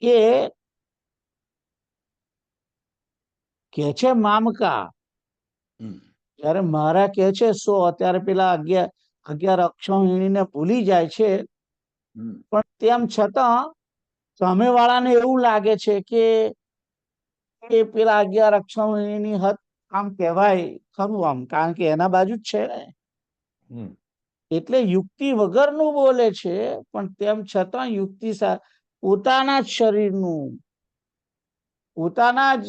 એ કે છે મામકા, જયારે મારા કે છે 100 ત્યારે પેલા 11 અક્ષૌહિણીને ભૂલી જાય છે. પણ તેમ છતાં સામેવાળાને એવું લાગે છે કે એ પેલા 11 અક્ષૌહિણીની હદ આમ કહેવાય ખરું, આમ કારણ કે એના બાજુ જ છે ને. એટલે યુક્તિ વગરનું બોલે છે, પણ તેમ છતાં યુક્તિ પોતાના જ શરીરનું, પોતાના જ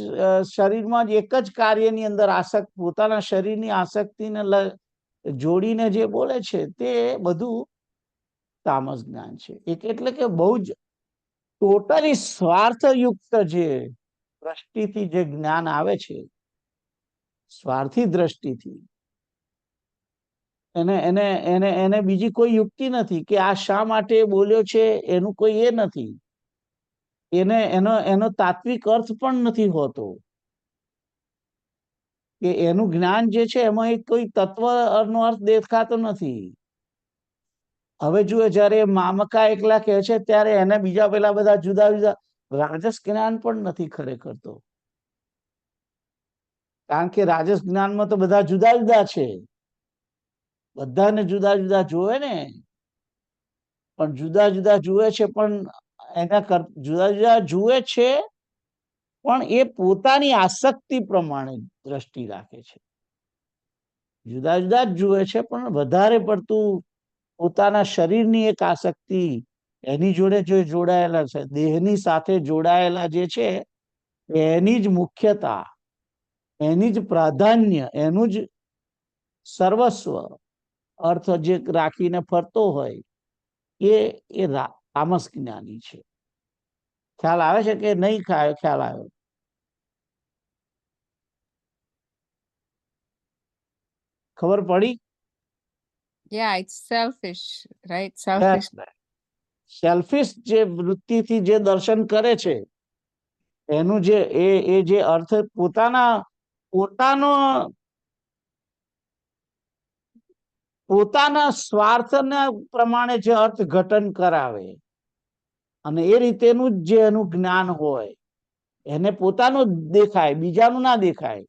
શરીરમાં જ એક જ કાર્યની અંદર આસક્ત, પોતાના શરીરની આસક્તિને જોડીને જે બોલે છે તે બધું તામસ જ્ઞાન છે. એટલે કે બહુ જ ટોટલી સ્વાર્થયુક્ત જે દ્રષ્ટિથી જે જ્ઞાન આવે છે, સ્વાર્થી દ્રષ્ટિથી, એને બીજી કોઈ યુક્તિ નથી કે આ શા માટે બોલ્યો છે, એનું કોઈ એ નથી. એનો તાત્વિક અર્થ પણ નથી હોતો. કે એનું જ્ઞાન જે છે એમાં એક કોઈ તત્વનો અર્થ દેખાતો નથી. હવે જુઓ, જયારે મામકા એકલા કહે છે ત્યારે એને બીજા પેલા બધા જુદા જુદા રાજસ જ્ઞાન પણ નથી ખરેખર તો. કારણ કે રાજસ જ્ઞાનમાં તો બધા જુદા જુદા છે, બધાને જુદા જુદા જોવે ને. પણ જુદા જુદા જુએ છે, પણ જુદા જુદા જુએ છે પણ એ પોતાની આસક્તિ પ્રમાણે દ્રષ્ટિ રાખે છે. જુદા જુદા જ જુએ છે પણ વધારે પડતું પોતાના શરીરની એક આસક્તિ એની જોડે જો જોડાયેલા છે, દેહની સાથે જોડાયેલા જે છે એની જ મુખ્યતા, એની જ પ્રાધાન્ય, એનું જ સર્વસ્વ અર્થ જે રાખીને ફરતો હોય એ તામસ જ્ઞાની છે. ખ્યાલ આવે છે કે નહીં? ખ્યાલ આવ્યો? ખબર પડી? Yeah, it's selfish, right? Selfish. Selfish જે વૃત્તિથી જે દર્શન કરે છે એનું જે એ જે અર્થ પોતાના સ્વાર્થના પ્રમાણે જે અર્થ ઘટન કરાવે અને એ રીતેનું જ જે એનું જ્ઞાન હોય, એને પોતાનું દેખાય, બીજાનું ના દેખાય.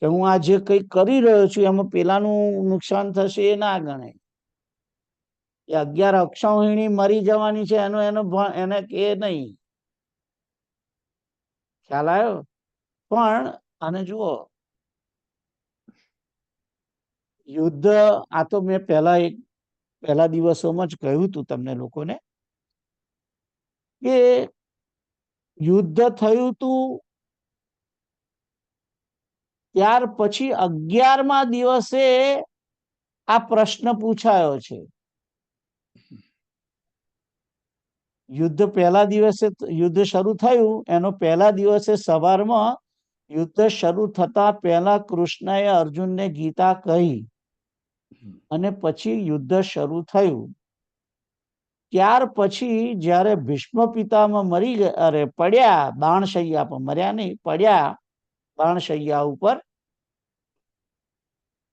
કે હું આ જે કંઈ કરી રહ્યો છું એમાં પેલાનું નુકસાન થશે એ ના ગણે. એ 11 અક્ષૌહિણી મરી જવાની છે એનો એને એને કે નહીં, ખ્યાલ આવ્યો? પણ આને જુઓ, યુદ્ધ આ તો મેં પહેલા દિવસોમાં જ કહ્યું હતું તમને લોકોને કે યુદ્ધ થયું હતું, ત્યાર પછી 11મા દિવસે આ પ્રશ્ન પૂછાયો છે. યુદ્ધ પહેલા દિવસે યુદ્ધ શરૂ થયું, એનો પહેલા દિવસે સવારમાં યુદ્ધ શરૂ થતા પહેલા કૃષ્ણએ અર્જુનને ગીતા કહી અને પછી યુદ્ધ શરૂ થયું. ત્યાર પછી જ્યારે ભીષ્મ પિતામહ મરી ગયા, અરે પડ્યા બાણશૈયા પર, મર્યા નહીં, પડ્યા બાણશૈયા ઉપર,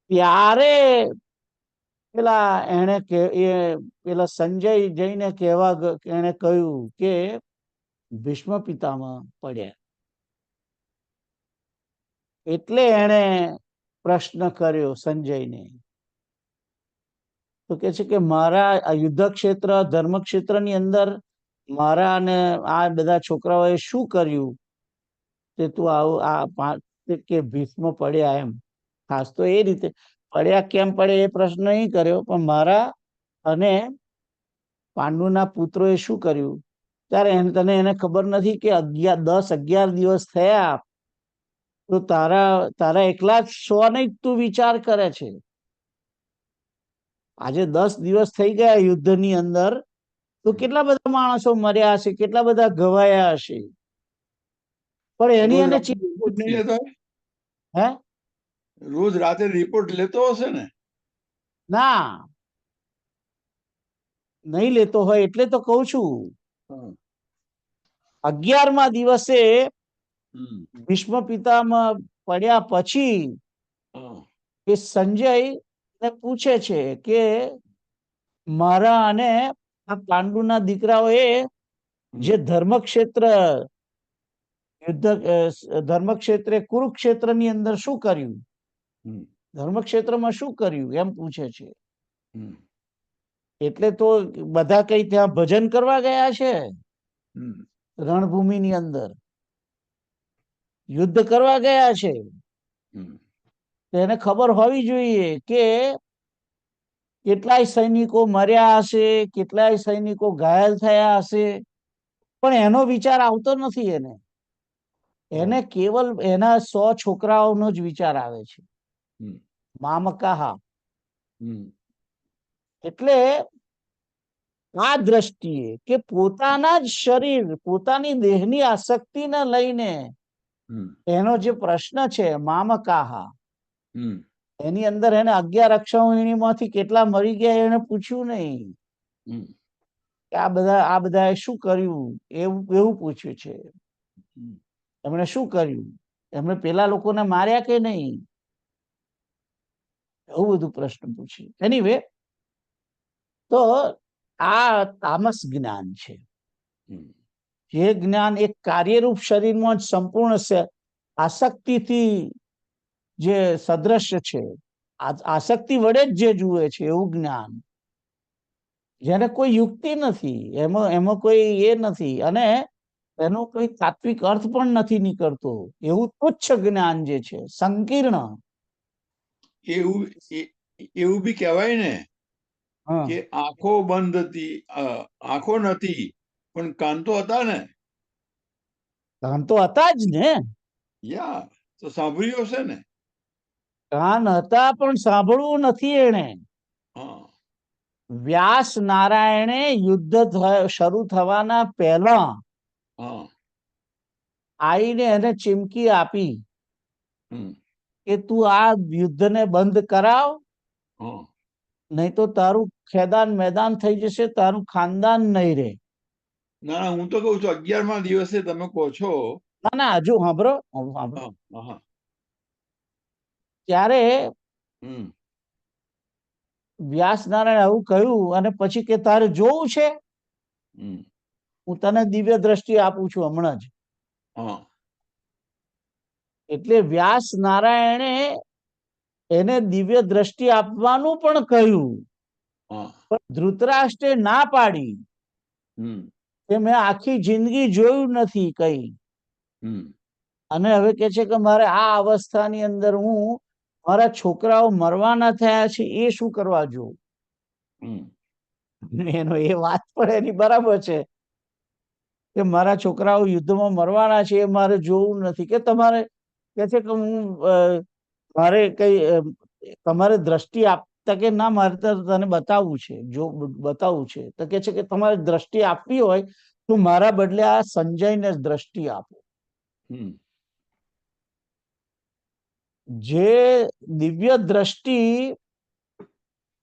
ત્યારે પેલા સંજય જઈને એને કહ્યું કે ભીષ્મ પિતામહ પડ્યા. એટલે એને પ્રશ્ન કર્યો સંજયને, તો કે છે કે મારા આ યુદ્ધ ક્ષેત્ર ધર્મ ક્ષેત્રની અંદર મારા અને આ બધા છોકરાઓએ શું કર્યું તે તું આવું કે ભીષ્મ પડ્યા એમ. ખાસ તો એ રીતે પડ્યા કેમ પડે એ પ્રશ્ન નહીં કર્યો, પણ મારા અને પાંડુના પુત્રોએ શું કર્યું. ત્યારે તને એને ખબર નથી કે 10-11 દિવસ થયા તો તારા એકલા જ 100 નહીં તું વિચાર કરે છે. આજે 10 દિવસ થઈ ગયા યુદ્ધની અંદર, તો કેટલા બધા માણસો મર્યા હશે, કેટલા બધા ઘવાયા હશે, પણ એની એને રિપોર્ટ નહીં લેતો? હે રોજ રાતે રિપોર્ટ લેતો હશે ને? ના, નહીં લેતો હોય એટલે તો કઉ છું. 11મા દિવસે ભીષ્મ પિતામહ પડ્યા પછી એ સંજય ને પૂછે છે કે મારા અને આ પાંડુના દીકરાઓએ જે ધર્મક્ષેત્રે કુરુક્ષેત્રની અંદર શું કર્યું, ધર્મક્ષેત્રમાં શું કર્યું એમ પૂછે છે. એટલે તો બધા કઈ ત્યાં ભજન કરવા ગયા છે, રણભૂમિની અંદર યુદ્ધ કરવા ગયા છે. એને ખબર હોવી જોઈએ કે કેટલાય સૈનિકો મર્યા હશે, કેટલાય સૈનિકો ઘાયલ થયા હશે, પણ એનો વિચાર આવતો નથી. એને કેવલ એના 100 છોકરાઓનો જ વિચાર આવે છે, મામકાહા. એટલે આ દ્રષ્ટિએ કે પોતાના જ શરીર, પોતાની દેહની આસક્તિને લઈને એનો જે પ્રશ્ન છે મામકાહા, એની અંદર એને 11 અક્ષૌહિણીમાંથી કેટલા મરી ગયા એને પૂછ્યું નહીં કે આ બધાએ શું કર્યું, એવું પૂછ્યું છે. એમણે શું કર્યું, એમણે પેલા લોકોને માર્યા કે નહીં, એવું બધું પ્રશ્ન પૂછ્યું. એનીવે, તો આ તામસ જ્ઞાન છે. જે જ્ઞાન એક કાર્યરૂપ શરીરમાં જ સંપૂર્ણ આસક્તિથી જે સદ્રશ્ય છે, આસક્તિ વડે જ જે જુએ છે એવું જ્ઞાન, જેને કોઈ યુક્તિ નથી, એમાં કોઈ એ નથી અને એનો કોઈ તાત્વિક અર્થ પણ નથી નીકળતો, એવું તુચ્છ જ્ઞાન જે છે, સંકીર્ણ. એવું બી કહેવાય ને કે આંખો બંધ હતી, આંખો નથી પણ કાન તો હતા ને. કાન તો હતા જ ને, તો સાંભળ્યું હશે ને. કાન હતા પણ સાંભળવું નથી એને. વ્યાસ નારાયણે યુદ્ધ શરૂ થવાના પહેલા આઈને એને ચીમકી આપી કે તું આ યુદ્ધને બંધ કરાવ, નહીં તો તારું ખેદાન મેદાન થઈ જશે, તારું ખાનદાન નહીં રહે. ના, હું તો કઉ છું 11મા દિવસે તમે કહો છો. ના, હજુ સાંભળો. ત્યારે વ્યાસ નારાયણ આવું કહ્યું અને પછી કે તારે જોવું છે, હું તને દિવ્ય દ્રષ્ટિ આપું છું હમણાં જ. એટલે વ્યાસ નારાયણે એને દિવ્ય દ્રષ્ટિ આપવાનું પણ કહ્યું. હા. પણ ધૃતરાષ્ટ્રે ના પાડી હમ. કે મેં આખી જિંદગી જોયું નથી કઈ, હમ. અને હવે કે છે કે મારે આ અવસ્થાની અંદર હું મારા છોકરાઓ મરવાના થયા છે એ શું કરવા જોઉં. હમ. એનો એ વાત પણ એની બરાબર છે કે મારા છોકરાઓ યુદ્ધમાં મરવાના છે એ મારે જોવું નથી. કે તમારે કે છે કે હું મારે કઈ તમારે દ્રષ્ટિ આપતા કે ના મારે તો તને બતાવવું છે, જો બતાવવું છે તો કે છે કે તમારે દ્રષ્ટિ આપવી હોય તો મારા બદલે આ સંજયને દ્રષ્ટિ આપો. હમ. જે દિવ્ય દ્રષ્ટિ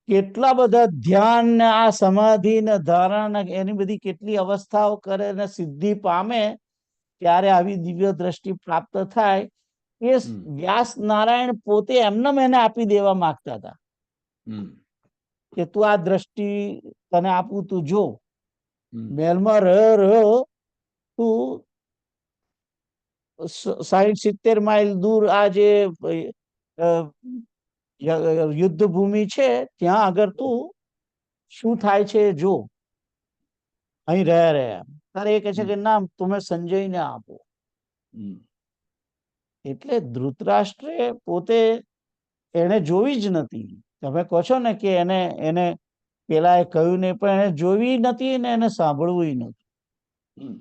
કેટલા બધા ધ્યાન ને આ સમાધિ ને ધારણ એની બધી કેટલી અવસ્થાઓ કરે ને સિદ્ધિ પામે ત્યારે આવી દિવ્ય દ્રષ્ટિ પ્રાપ્ત થાય એ વ્યાસ નારાયણ પોતે એમને એને આપી દેવા માંગતા હતા હમ. કે તું આ દ્રષ્ટિ તને આપું, તું જો હમ. મહેલમાં તું 60-70 માઇલ દૂર આ જે યુદ્ધ ભૂમિ છે ત્યાં આગળ તું શું થાય છે જો, અહીં રહ્યા તારે એ કહે છે કે ના તમે સંજયને આપો. હમ. એટલે ધૃતરાષ્ટ્રે પોતે એને જોવી જ નથી. તમે કહો છો ને કે એને એને પેલા એ કહ્યું નહીં, પણ એને જોવી નથી ને એને સાંભળવું નથી. હમ.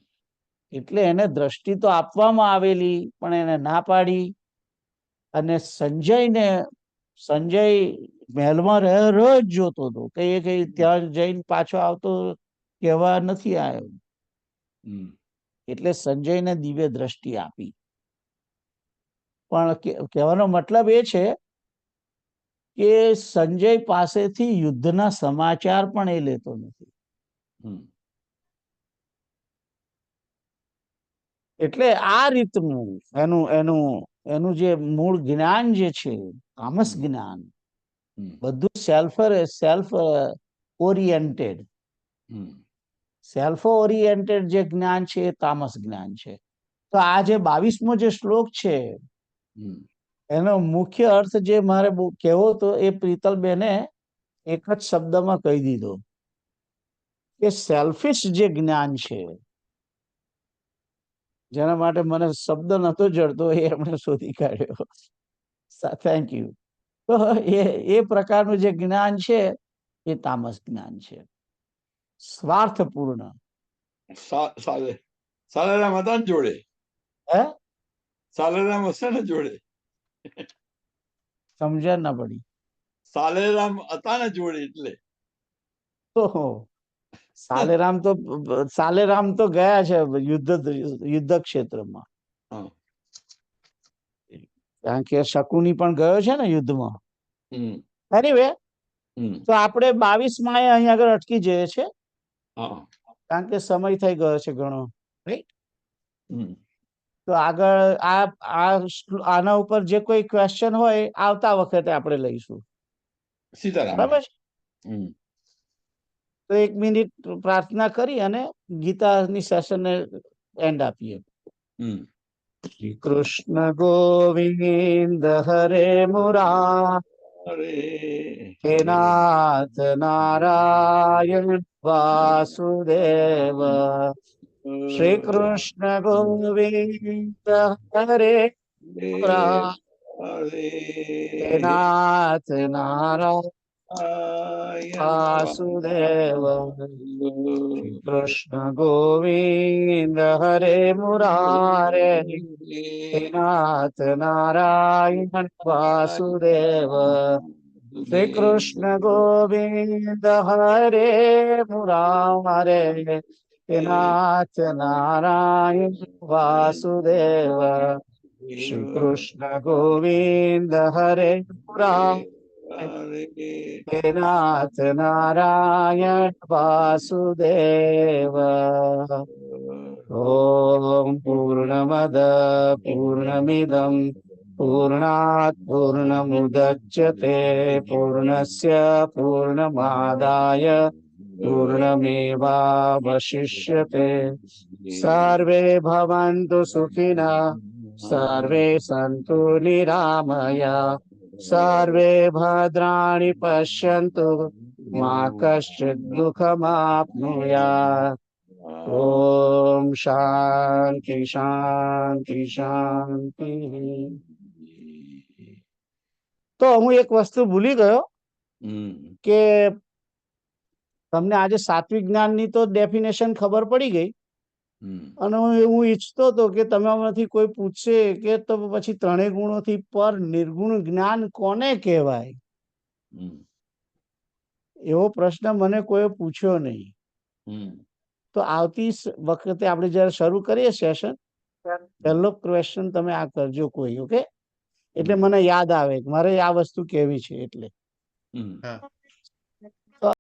એટલે એને દ્રષ્ટિ તો આપવામાં આવેલી પણ એને ના પાડી. અને સંજય મહેલમાં જ જોતો હતો કે એ કઈ ત્યાં જઈને પાછો આવતો કહેવા નથી આવ્યો. હમ. એટલે સંજયને દિવ્ય દ્રષ્ટિ આપી. પણ કહેવાનો મતલબ એ છે કે સંજય પાસેથી યુદ્ધના સમાચાર પણ એ લેતો નથી. હમ. એટલે આ રીતનું એનું એનું એનું જે મૂળ જ્ઞાન જે છે તામસ જ્ઞાન, બધું સેલ્ફ ઓરિએન્ટેડ, સેલ્ફ ઓરિએન્ટેડ જે જ્ઞાન છે એ તામસ જ્ઞાન છે. તો આ જે 22મો જે શ્લોક છે એનો મુખ્ય અર્થ જે મારે કહેવો હતો એ પ્રીતલબેને એક જ શબ્દમાં કહી દીધો કે સેલ્ફિશ જે જ્ઞાન છે, જેના માટે મને શબ્દ નતો જડતો એ એમણે શોધી કાઢ્યો. Thank you. તો એ પ્રકારનું જે જ્ઞાન છે એ તામસ જ્ઞાન છે, સ્વાર્થપૂર્ણ. સાલેરામ હતા ને જોડે? હે, સાલેરામ હશે ને જોડે? સમજણ ના પડી. સાલેરામ હતા ને જોડે એટલે સાલેરામ તો ગયા છે યુદ્ધ ક્ષેત્રમાં, કારણ કે શકુની પણ ગયો છે ને યુદ્ધમાં. એનીવે, તો આપણે 22માં અહીં આગળ અટકી જઈએ છે કારણ કે સમય થઈ ગયો છે ઘણો, રાઈટ? તો આગળ આના ઉપર જે કોઈ ક્વેશ્ચન હોય આવતા વખતે આપણે લઈશું. સીતારામ. બરાબર છે? તો 1 મિનિટ પ્રાર્થના કરી અને ગીતાની સેશનને એન્ડ આપીએ. શ્રી કૃષ્ણ ગોવિંદ હરે મુરારે, હે નાથ નારાયણ વાસુદેવ. શ્રી કૃષ્ણ ગોવિંદ હરે મુરારે, હે નાથ નારાયણ વાસુદેવ. શ્રી કૃષ્ણ ગોવિંદ હરે મુરારે, હે નાથ નારાયણ વાસુદેવ. શ્રી કૃષ્ણ ગોવિંદ હરે મુરારે, હે નાથ નારાયણ વાસુદેવ. શ્રી કૃષ્ણ ગોવિંદ હરે મુરારે, હે નાથ નારાયણ વાસુદેવ. ઓમ પૂર્ણમદ પૂર્ણમિદમ પૂર્ણાત પૂર્ણમુદચ્યતે પૂર્ણસ્ય પૂર્ણમાદાય પૂર્ણમેવાવશિષ્યતે. સર્વે ભવन्तુ સુખિનઃ, સર્વે સन्तુ નિરામયા, સર્વે ભદ્રાણિ પશ્યन्तુ મા કશ્ચિદ દુઃખમાપ્નુયાત. ઓમ શાંતિ શાંતિ શાંતિ. તો હું એક વસ્તુ ભૂલી ગયો કે તમને આજે સાત્વિક જ્ઞાનની તો ડેફિનેશન ખબર પડી ગઈ, અને હું ઈચ્છતો હતો કે તમારામાંથી કોઈ પૂછશે કે તો પછી ત્રણેય ગુણોથી પર નિર્ગુણ જ્ઞાન કોને કહેવાય, એવો પ્રશ્ન મને કોઈ પૂછ્યો નહીં. તો આવતી વખતે આપણે જયારે શરૂ કરીએ સેશન, પહેલો ક્વેશ્ચન તમે આ કરજો કોઈ. ઓકે, એટલે મને યાદ આવે કે મારે આ વસ્તુ કેવી છે. એટલે હા.